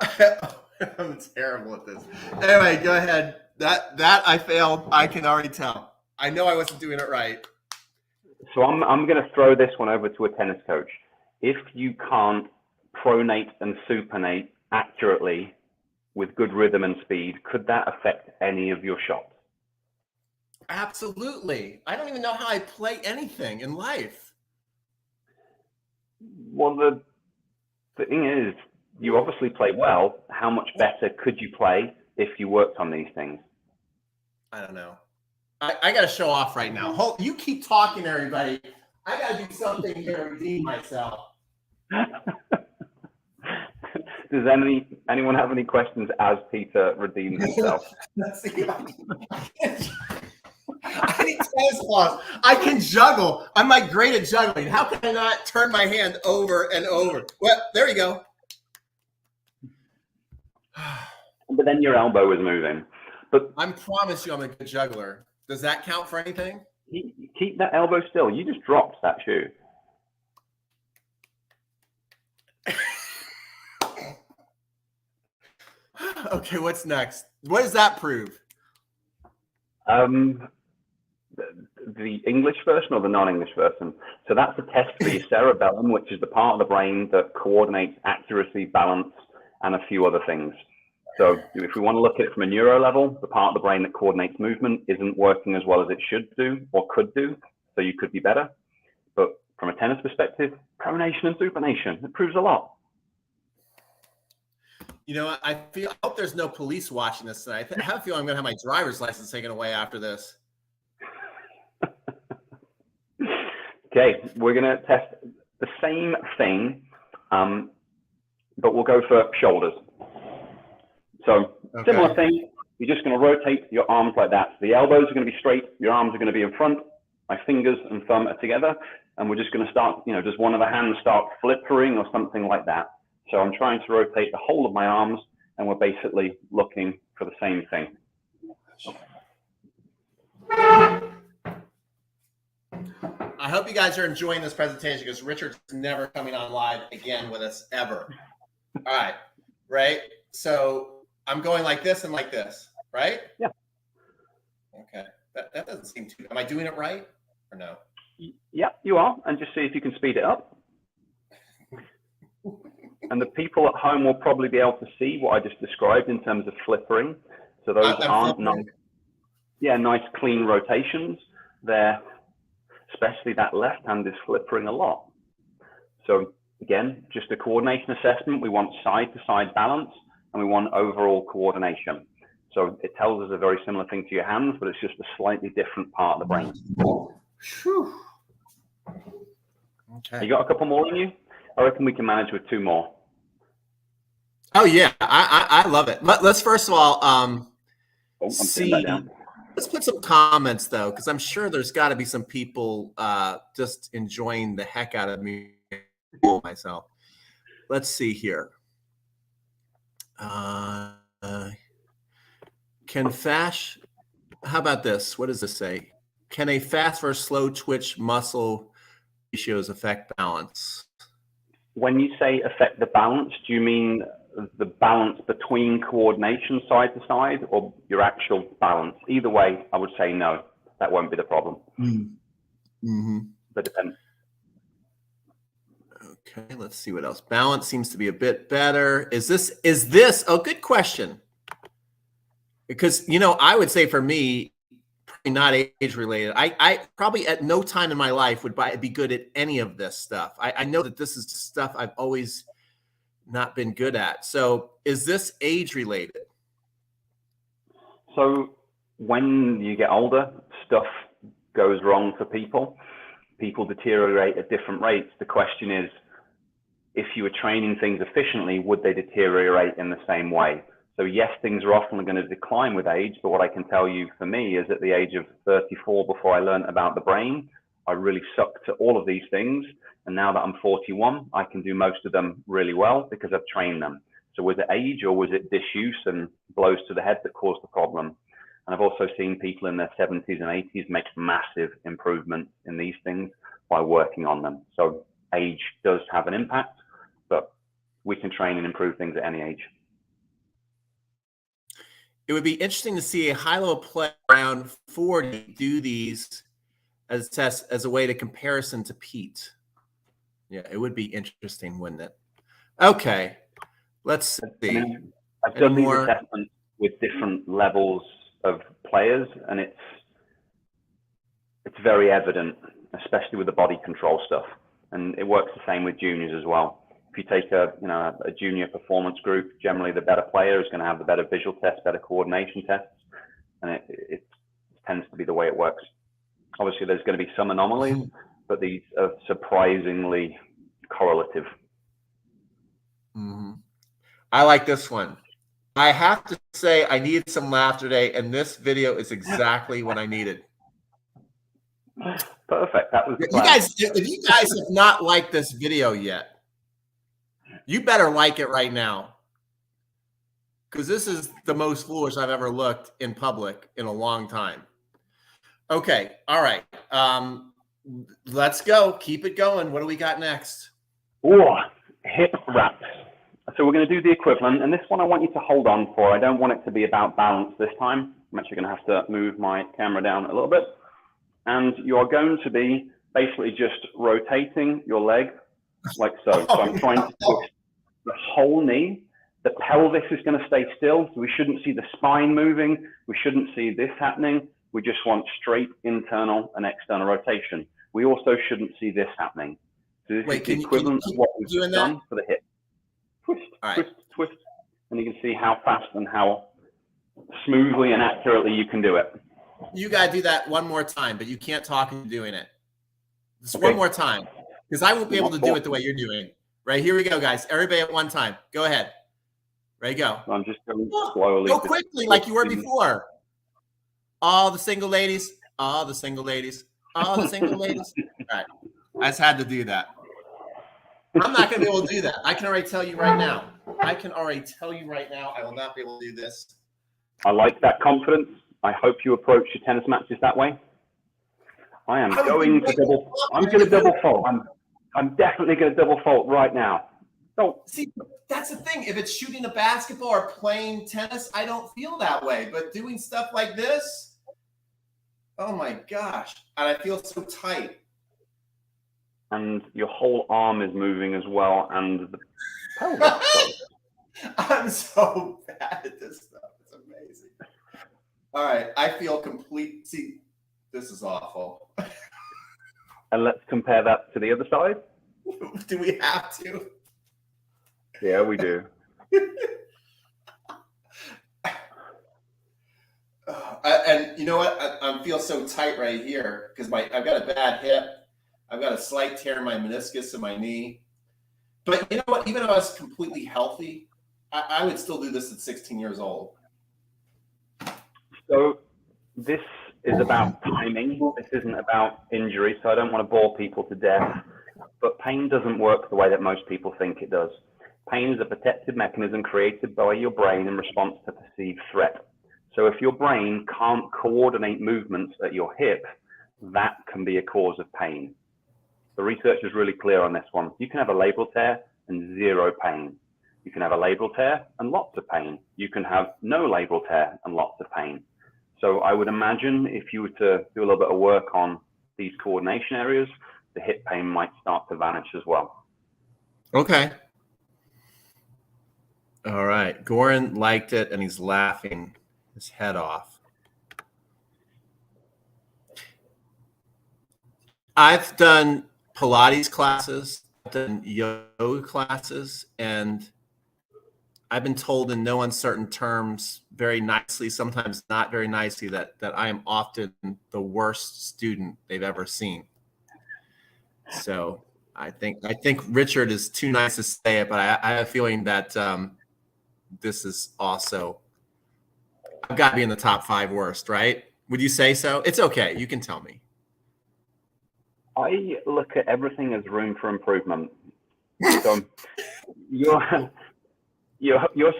A: God. I'm terrible at this. Anyway, go ahead. That I failed. I can already tell. I know I wasn't doing it right.
B: So I'm going to throw this one over to a tennis coach. If you can't pronate and supinate accurately with good rhythm and speed, could that affect any of your shots?
A: Absolutely. I don't even know how I play anything in life.
B: Well, the thing is, you obviously play well. How much better could you play if you worked on these things?
A: I don't know. I got to show off right now. You keep talking, everybody. I got to do something here to redeem myself.
B: Does anyone have any questions as Peter redeems himself?
A: Let's see. I need tennis balls. I can juggle. I'm like great at juggling. How can I not turn my hand over and over? Well, there you go.
B: But then your elbow is moving. But
A: I promise you I'm a good juggler. Does that count for anything?
B: Keep that elbow still. You just dropped that shoe.
A: Okay, what's next? What does that prove?
B: The English version or the non-English version? So that's a test for your cerebellum, which is the part of the brain that coordinates accuracy, balance, and a few other things. So if we want to look at it from a neuro level, the part of the brain that coordinates movement isn't working as well as it should do or could do, so you could be better. But from a tennis perspective, pronation and supination, it proves a lot.
A: You know, I hope there's no police watching this tonight. I have a feeling I'm going to have my driver's license taken away after this.
B: Okay, we're going to test the same thing, but we'll go for shoulders. So similar thing, you're just going to rotate your arms like that. So the elbows are going to be straight, your arms are going to be in front, my fingers and thumb are together, and we're just going to start, does one of the hands start flippering or something like that? So I'm trying to rotate the whole of my arms, and we're basically looking for the same thing.
A: I hope you guys are enjoying this presentation because Richard's never coming on live again with us ever. All right, right? So I'm going like this and like this, right?
B: Yeah.
A: Okay. That doesn't seem too. Am I doing it right or no?
B: Yeah, you are. And just see if you can speed it up. And the people at home will probably be able to see what I just described in terms of flippering. So those aren't nice clean rotations. They're, especially that left hand is flippering a lot. So again, just a coordination assessment. We want side to side balance and we want overall coordination. So it tells us a very similar thing to your hands, but it's just a slightly different part of the brain.
A: Whew. Okay.
B: You got a couple more in you? I reckon we can manage with 2 more.
A: Oh yeah, I love it. Let's first of all see. Let's put some comments though, because I'm sure there's got to be some people just enjoying the heck out of me myself. Let's see here. Can fast? How about this? What does this say? Can a fast versus slow twitch muscle ratios affect balance?
B: When you say affect the balance, do you mean the balance between coordination side to side or your actual balance? Either way, I would say no, that won't be the problem.
A: Mm-hmm.
B: But depends.
A: Okay, let's see what else. Balance seems to be a bit better. Is this? Oh, good question. Because, I would say for me, probably not age related. I probably at no time in my life would be good at any of this stuff. I know that this is stuff I've always not been good at. So is this age related?
B: So when you get older, stuff goes wrong for people. People deteriorate at different rates. The question is, if you were training things efficiently, would they deteriorate in the same way? So yes, things are often going to decline with age, but what I can tell you for me is at the age of 34, before I learned about the brain, I really sucked at all of these things. And now that I'm 41, I can do most of them really well because I've trained them. So was it age or was it disuse and blows to the head that caused the problem? And I've also seen people in their 70s and 80s make massive improvements in these things by working on them. So age does have an impact, but we can train and improve things at any age.
A: It would be interesting to see a high-level player around 40 do these as tests as a way to comparison to Pete. Yeah, it would be interesting, wouldn't it? Okay, let's see.
B: I mean, I've done these assessments with different levels of players, and it's it's very evident, especially with the body control stuff. And it works the same with juniors as well. If you take a junior performance group, generally the better player is going to have the better visual tests, better coordination tests, and it tends to be the way it works. Obviously, there's going to be some anomalies, but these are surprisingly correlative.
A: Mm-hmm. I like this one. I have to say I needed some laughter today, and this video is exactly what I needed.
B: Perfect. That was the
A: plan. If you guys have not liked this video yet, you better like it right now, because this is the most foolish I've ever looked in public in a long time. Okay. All right. Let's go. Keep it going. What do we got next?
B: Oh, hip wraps. So we're going to do the equivalent, and this one I want you to hold on for. I don't want it to be about balance this time. I'm actually going to have to move my camera down a little bit. And you're going to be basically just rotating your leg like so. So I'm trying to twist the whole knee. The pelvis is going to stay still, so we shouldn't see the spine moving. We shouldn't see this happening. We just want straight internal and external rotation. We also shouldn't see this happening. So this is the equivalent of what we've done for the hip. Twist, twist, twist. And you can see how fast and how smoothly and accurately you can do it.
A: You got to do that one more time, but you can't talk into doing it. Just one more time, because I won't be able to do it the way you're doing. Right, here we go, guys. Everybody at one time. Go ahead. Ready, go.
B: I'm just going slowly.
A: Go quickly like you were before. All the single ladies. All the single ladies. All the single ladies. All right. I just had to do that. I'm not going to be able to do that. I can already tell you right now. I will not be able to do this.
B: I like that confidence. I hope you approach your tennis matches that way. I am going to double. I'm going to double fault. I'm definitely going to double fault right now. So
A: see, that's the thing. If it's shooting a basketball or playing tennis, I don't feel that way. But doing stuff like this, oh my gosh, and I feel so tight.
B: And your whole arm is moving as well, and the pelvis.
A: I'm so bad at this stuff. It's amazing. All right, I feel complete. See, this is awful.
B: And let's compare that to the other side.
A: Do we have to?
B: Yeah, we do.
A: And you know what? I feel so tight right here because I've got a bad hip. I've got a slight tear in my meniscus in my knee. But you know what? Even if I was completely healthy, I would still do this at 16 years old.
B: So this is about timing. This isn't about injury. So I don't want to bore people to death. But pain doesn't work the way that most people think it does. Pain is a protective mechanism created by your brain in response to perceived threat. So if your brain can't coordinate movements at your hip, that can be a cause of pain. The research is really clear on this one. You can have a labral tear and zero pain. You can have a labral tear and lots of pain. You can have no labral tear and lots of pain. So I would imagine if you were to do a little bit of work on these coordination areas, the hip pain might start to vanish as well.
A: Okay. All right. Goran liked it and he's laughing his head off. I've done Pilates classes, I've done yoga classes, and I've been told in no uncertain terms, very nicely, sometimes not very nicely, that I am often the worst student they've ever seen. So I think Richard is too nice to say it, but I have a feeling that this is also, I've got to be in the top 5 worst, right? Would you say so? It's okay. You can tell me.
B: I look at everything as room for improvement. So you're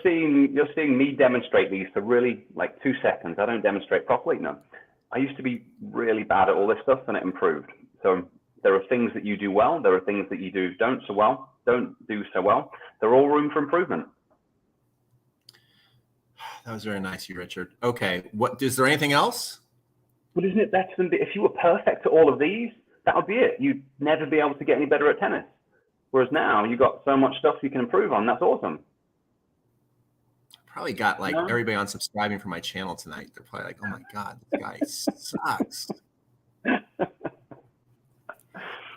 B: seeing me demonstrate these for really like 2 seconds. I don't demonstrate properly. No, I used to be really bad at all this stuff, and it improved. So there are things that you do well. There are things that you don't do so well. They're all room for improvement.
A: That was very nice of you, Richard. Okay, is there anything else?
B: But isn't it better than if you were perfect at all of these? That would be it. You'd never be able to get any better at tennis. Whereas now you've got so much stuff you can improve on. That's awesome.
A: Probably got like everybody unsubscribing from my channel tonight. They're probably like, "Oh my God, this guy sucks."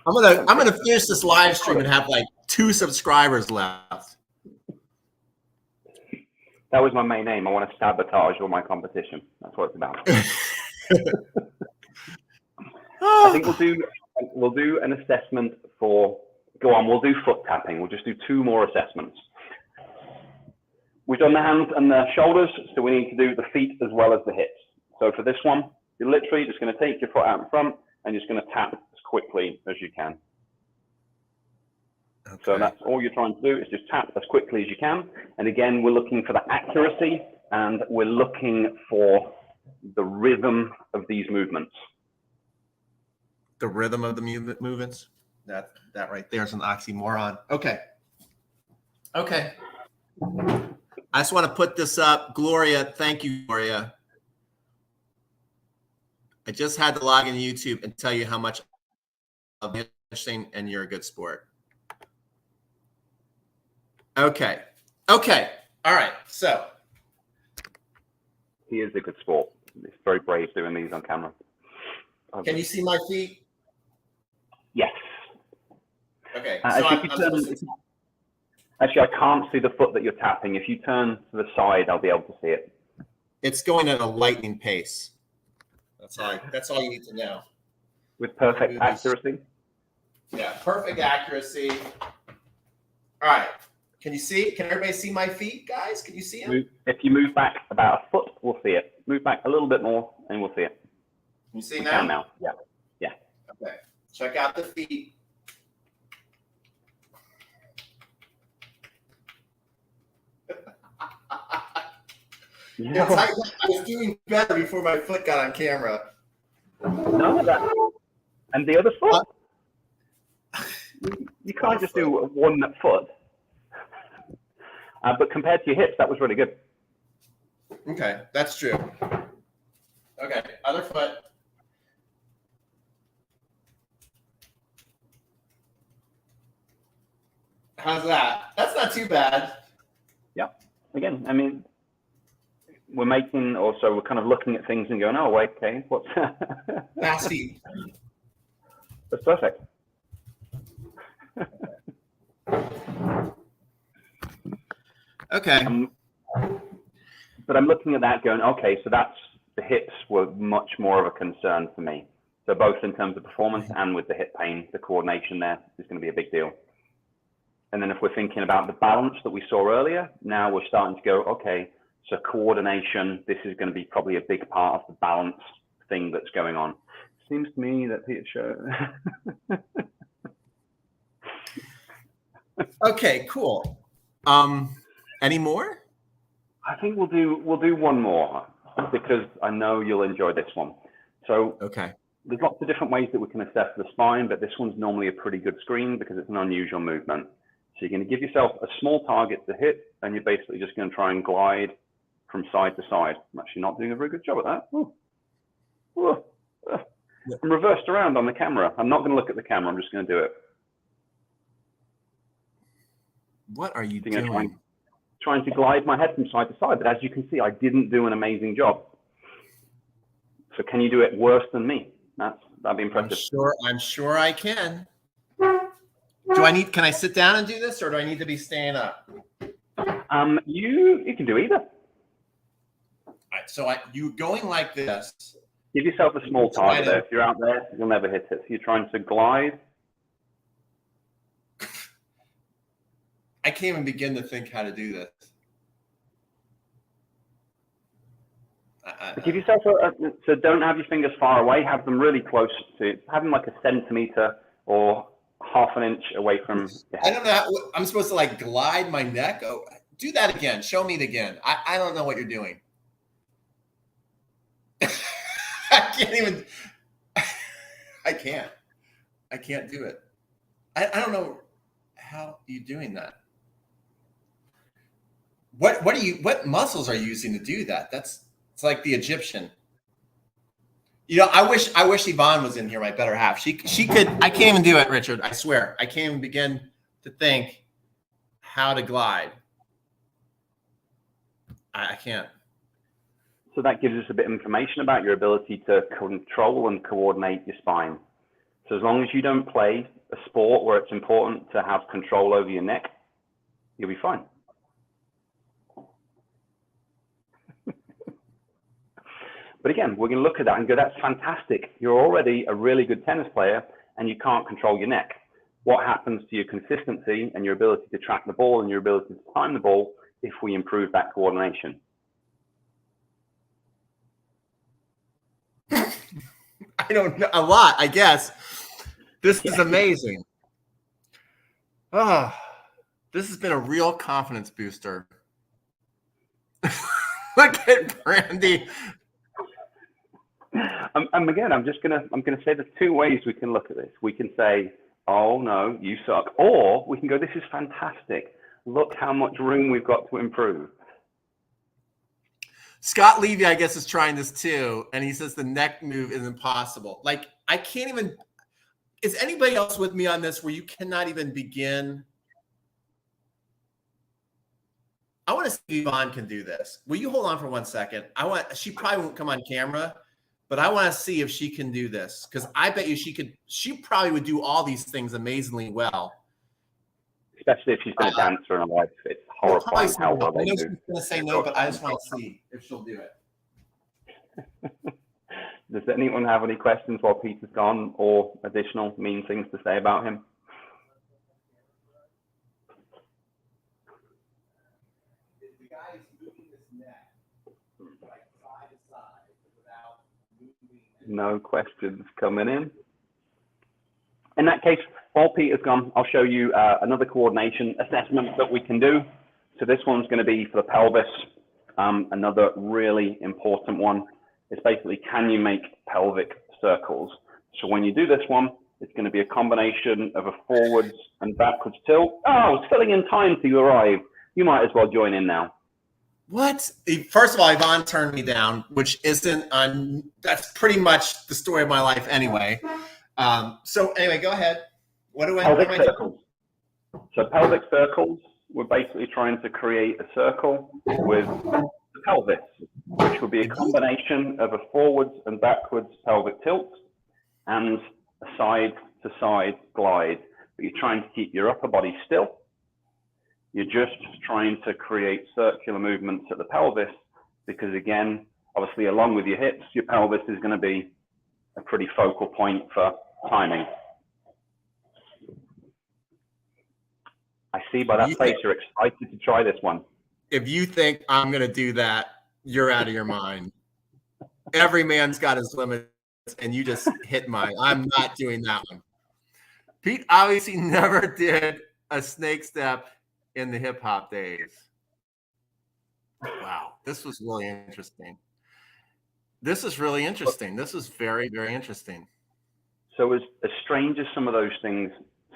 A: I'm gonna finish this live stream and have like 2 subscribers left.
B: That was my main aim. I want to sabotage all my competition. That's what it's about. I think we'll do an assessment for. Go on. We'll do foot tapping. We'll just do 2 more assessments. We've done the hands and the shoulders, so we need to do the feet as well as the hips. So for this one, you're literally just going to take your foot out in front and you're just going to tap as quickly as you can. Okay. So that's all you're trying to do is just tap as quickly as you can. And again, we're looking for the accuracy and we're looking for the rhythm of these movements.
A: The rhythm of the movements? That right there is an oxymoron. Okay. Okay. I just want to put this up. Gloria, thank you, Gloria. I just had to log into YouTube and tell you how much I'm interesting and you're a good sport. Okay. Okay. All right. So.
B: He is a good sport. He's very brave doing these on camera.
A: Can you see my feet?
B: Yes.
A: Okay.
B: Actually, I can't see the foot that you're tapping. If you turn to the side, I'll be able to see it.
A: It's going at a lightning pace. That's all you need to know.
B: With perfect accuracy?
A: Yeah, perfect accuracy. All right. Can you see? Can everybody see my feet, guys? Can you see them?
B: If you move back about a foot, we'll see it. Move back a little bit more, and we'll see it.
A: Can you see
B: we
A: now?
B: Can now. Yeah. Yeah.
A: Okay. Check out the feet.
B: Yeah.
A: I was doing better before my foot got on camera.
B: No, and the other foot. You can't just do one foot. But compared to your hips, that was really good.
A: Okay, that's true. Okay, other foot. How's that? That's not too bad.
B: Yeah. Again, I mean, we're making, also we're kind of looking at things and going, oh, wait, okay, what's
A: fast feet?
B: That's perfect.
A: Okay.
B: But I'm looking at that going, okay, so that's, the hips were much more of a concern for me. So both in terms of performance and with the hip pain, the coordination there is going to be a big deal. And then if we're thinking about the balance that we saw earlier, now we're starting to go, okay, so coordination, this is going to be probably a big part of the balance thing that's going on. Seems to me that Peter showed.
A: Okay, cool. Any more?
B: I think we'll do one more because I know you'll enjoy this one. So
A: okay,
B: there's lots of different ways that we can assess the spine, but this one's normally a pretty good screen because it's an unusual movement. So you're going to give yourself a small target to hit, and you're basically just going to try and glide from side to side. I'm actually not doing a very good job at that. Ooh. Ooh. I'm reversed around on the camera. I'm not going to look at the camera. I'm just going to do it.
A: What are you doing?
B: Trying to glide my head from side to side, but as you can see, I didn't do an amazing job. So can you do it worse than me? That'd be impressive.
A: I'm sure I can. Can I sit down and do this, or do I need to be standing up?
B: You can do either.
A: All right, so you going like this.
B: Give yourself a small target there. If you're out there, you'll never hit it. So you're trying to glide.
A: I can't even begin to think how to do this.
B: Give yourself so don't have your fingers far away. Have them really close to. Have them like a centimeter or half an inch away from your head.
A: I don't know. I'm supposed to like glide my neck. Oh, do that again. Show me it again. I don't know what you're doing. I can't even. I can't do it. I don't know how you're doing that. What muscles are you using to do that? It's like the Egyptian. You know, I wish Yvonne was in here, my better half. She could. I can't even do it, Richard. I swear. I can't even begin to think how to glide. I can't.
B: So that gives us a bit of information about your ability to control and coordinate your spine. So as long as you don't play a sport where it's important to have control over your neck, you'll be fine. But again, we're going to look at that and go, that's fantastic. You're already a really good tennis player and you can't control your neck. What happens to your consistency and your ability to track the ball and your ability to time the ball if we improve that coordination?
A: I don't know, a lot, I guess. This is amazing. Oh, this has been a real confidence booster. Look at Brandy.
B: And again, I'm going to say there's two ways we can look at this. We can say, oh no, you suck. Or we can go, this is fantastic. Look how much room we've got to improve.
A: Scott Levy, I guess, is trying this too. And he says the neck move is impossible. Like, I can't even, is anybody else with me on this where you cannot even begin? I want to see if Yvonne can do this. Will you hold on for 1 second? She probably won't come on camera, but I want to see if she can do this. Because I bet you she probably would do all these things amazingly well.
B: Especially if she's been a dancer in her life. It's horrifying how well they do.
A: She's going to say no, but I just want to see if she'll do it.
B: Does anyone have any questions while Peter's gone or additional mean things to say about him?
A: The guy is moving his neck like side to side without moving.
B: No questions coming in. In that case, while Peter's gone, I'll show you another coordination assessment that we can do. So this one's going to be for the pelvis. Another really important one is basically, can you make pelvic circles? So when you do this one, it's going to be a combination of a forwards and backwards tilt. Oh, it's filling in time till you arrive. You might as well join in now.
A: What? First of all, Yvonne turned me down, which isn't on. That's pretty much the story of my life anyway. So anyway, go ahead. What do I?
B: Pelvic circles. So pelvic circles, we're basically trying to create a circle with the pelvis, which would be a combination of a forwards and backwards pelvic tilt and a side to side glide. But you're trying to keep your upper body still. You're just trying to create circular movements at the pelvis because, again, obviously along with your hips, your pelvis is going to be a pretty focal point for timing. I see by that face you're excited to try this one.
A: If you think I'm going to do that, you're out of your mind. Every man's got his limits, and you just hit mine. I'm not doing that one. Pete obviously never did a snake step in the hip hop days. Wow, this was really interesting. This is really interesting. This is very, very interesting.
B: So as strange as some of those things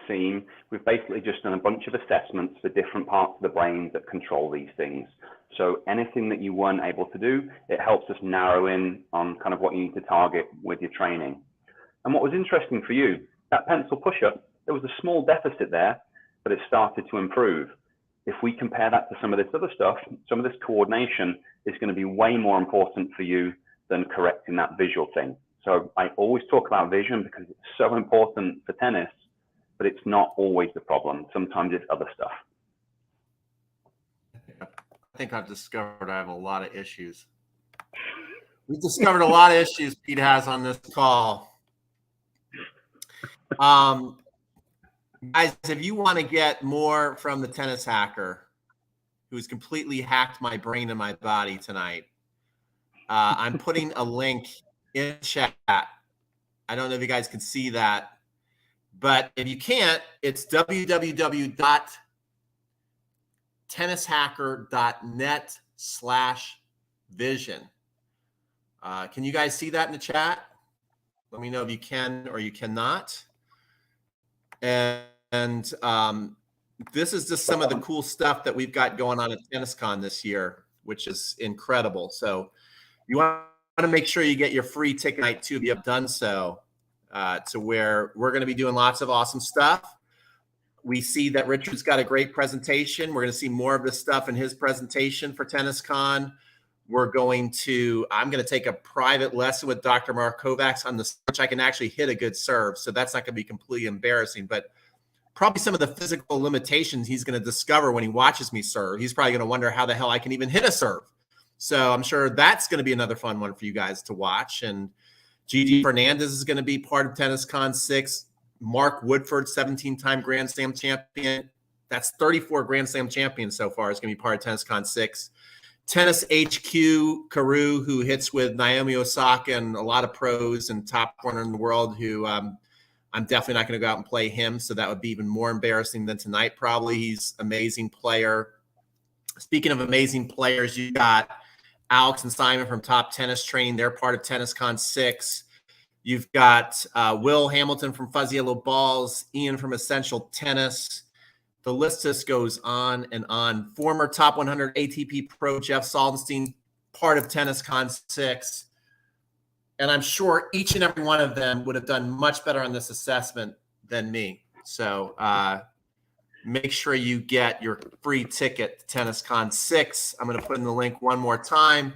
B: seem, we've basically just done a bunch of assessments for different parts of the brain that control these things. So anything that you weren't able to do, it helps us narrow in on kind of what you need to target with your training. And what was interesting for you, that pencil push-up, there was a small deficit there, but it started to improve. If we compare that to some of this other stuff, some of this coordination is going to be way more important for you than correcting that visual thing. So I always talk about vision because it's so important for tennis, but it's not always the problem. Sometimes it's other stuff.
A: I think I've discovered I have a lot of issues. We've discovered a lot of issues Pete has on this call. Guys, if you want to get more from the tennis hacker who's completely hacked my brain and my body tonight, I'm putting a link in chat. I don't know if you guys can see that, but if you can't, it's www.tennishacker.net/vision. Can you guys see that in the chat? Let me know if you can or you cannot. And this is just some of the cool stuff that we've got going on at TennisCon this year, which is incredible. So you want to make sure you get your free ticket night too, if you have done so, to where we're going to be doing lots of awesome stuff. We see that Richard's got a great presentation. We're going to see more of this stuff in his presentation for TennisCon. I'm going to take a private lesson with Dr. Mark Kovacs on which I can actually hit a good serve. So that's not going to be completely embarrassing, but probably some of the physical limitations he's going to discover when he watches me serve. He's probably going to wonder how the hell I can even hit a serve. So I'm sure that's going to be another fun one for you guys to watch. And Gigi Fernandez is going to be part of Tennis Con 6. Mark Woodford, 17-time Grand Slam champion. That's 34 Grand Slam champions so far is going to be part of Tennis Con 6. Tennis HQ, Karu, who hits with Naomi Osaka and a lot of pros and top corner in the world, who I'm definitely not going to go out and play him. So that would be even more embarrassing than tonight. Probably he's an amazing player. Speaking of amazing players, you got Alex and Simon from Top Tennis Train. They're part of Tennis Con 6. You've got Will Hamilton from Fuzzy Yellow Balls, Ian from Essential Tennis. The list just goes on and on. Former Top 100 ATP Pro Jeff Saldenstein, part of Tennis Con 6. And I'm sure each and every one of them would have done much better on this assessment than me. So make sure you get your free ticket to Tennis Con 6. I'm going to put in the link one more time.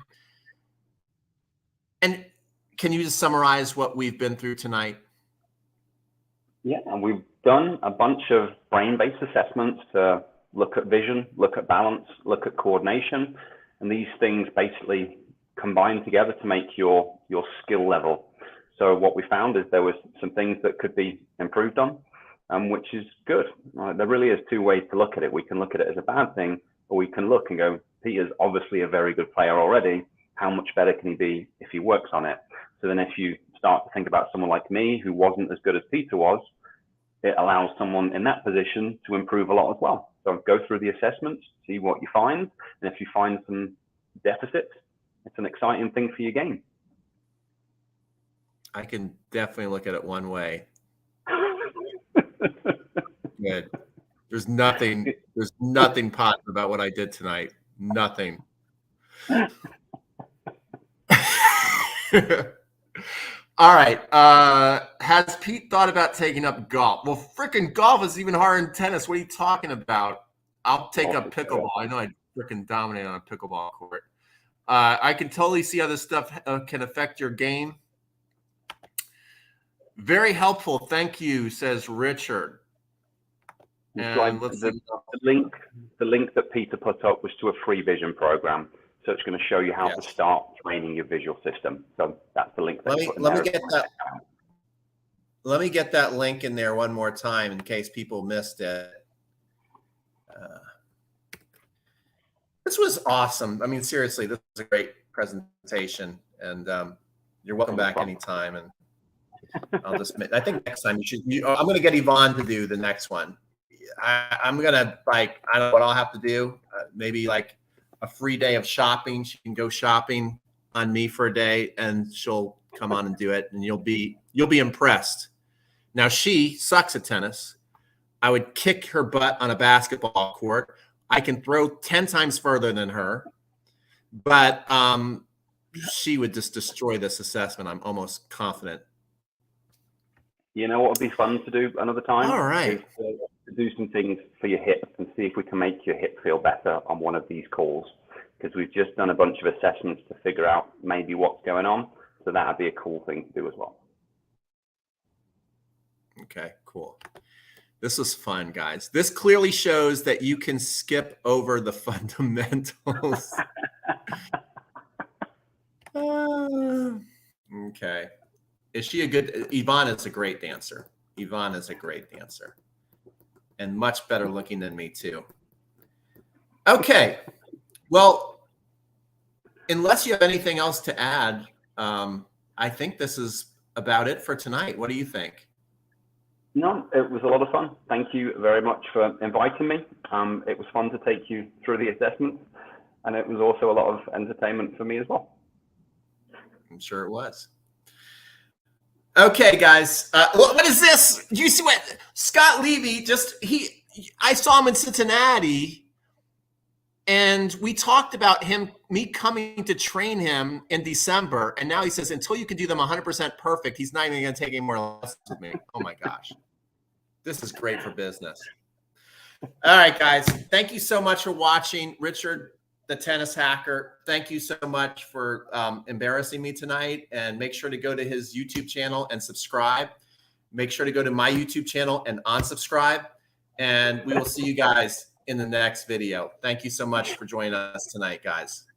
A: And can you just summarize what we've been through tonight?
B: Yeah, and we've done a bunch of brain-based assessments to look at vision, look at balance, look at coordination. And these things basically combine together to make your skill level. So what we found is there was some things that could be improved on, which is good. There really is two ways to look at it. We can look at it as a bad thing, or we can look and go, Peter's obviously a very good player already. How much better can he be if he works on it? So then if you start to think about someone like me who wasn't as good as Peter was, it allows someone in that position to improve a lot as well. So go through the assessments, see what you find, and if you find some deficits, it's an exciting thing for your game.
A: I can definitely look at it one way. Good. There's nothing positive about what I did tonight. Nothing. All right. Has Pete thought about taking up golf? Well, freaking golf is even harder than tennis. What are you talking about? I'll take up pickleball. I know I freaking dominate on a pickleball court. I can totally see how this stuff can affect your game. Very helpful. Thank you, says Richard. And
B: the link that Peter put up was to a free vision program. So it's going to show you how to start training your visual system. So that's the link.
A: Let me get that link in there one more time in case people missed it. This was awesome. I mean, seriously, this was a great presentation, and you're welcome back anytime. And I'll just, I think next time I'm going to get Yvonne to do the next one. I'm going to, I don't know what I'll have to do. Maybe like a free day of shopping. She can go shopping on me for a day, and she'll come on and do it, and you'll be impressed. Now, she sucks at tennis. I would kick her butt on a basketball court. I can throw 10 times further than her, but she would just destroy this assessment. I'm almost confident.
B: You know what would be fun to do another time?
A: All right.
B: Is to do some things for your hip and see if we can make your hip feel better on one of these calls, because we've just done a bunch of assessments to figure out maybe what's going on. So that would be a cool thing to do as well.
A: Okay, cool. This was fun, guys. This clearly shows that you can skip over the fundamentals. Okay. Is she a good? Yvonne is a great dancer. Yvonne is a great dancer. And much better looking than me, too. Okay. Well, unless you have anything else to add, I think this is about it for tonight. What do you think?
B: No, it was a lot of fun. Thank you very much for inviting me. It was fun to take you through the assessment, and it was also a lot of entertainment for me as well.
A: I'm sure it was. Okay, guys. What is this? Do you see what Scott Levy I saw him in Cincinnati, and we talked about me coming to train him in December, and now he says, until you can do them 100% perfect, he's not even going to take any more lessons with me. Oh my gosh. This is great for business. All right, guys. Thank you so much for watching. Richard, the tennis hacker, thank you so much for embarrassing me tonight. And make sure to go to his YouTube channel and subscribe. Make sure to go to my YouTube channel and unsubscribe. And we will see you guys in the next video. Thank you so much for joining us tonight, guys.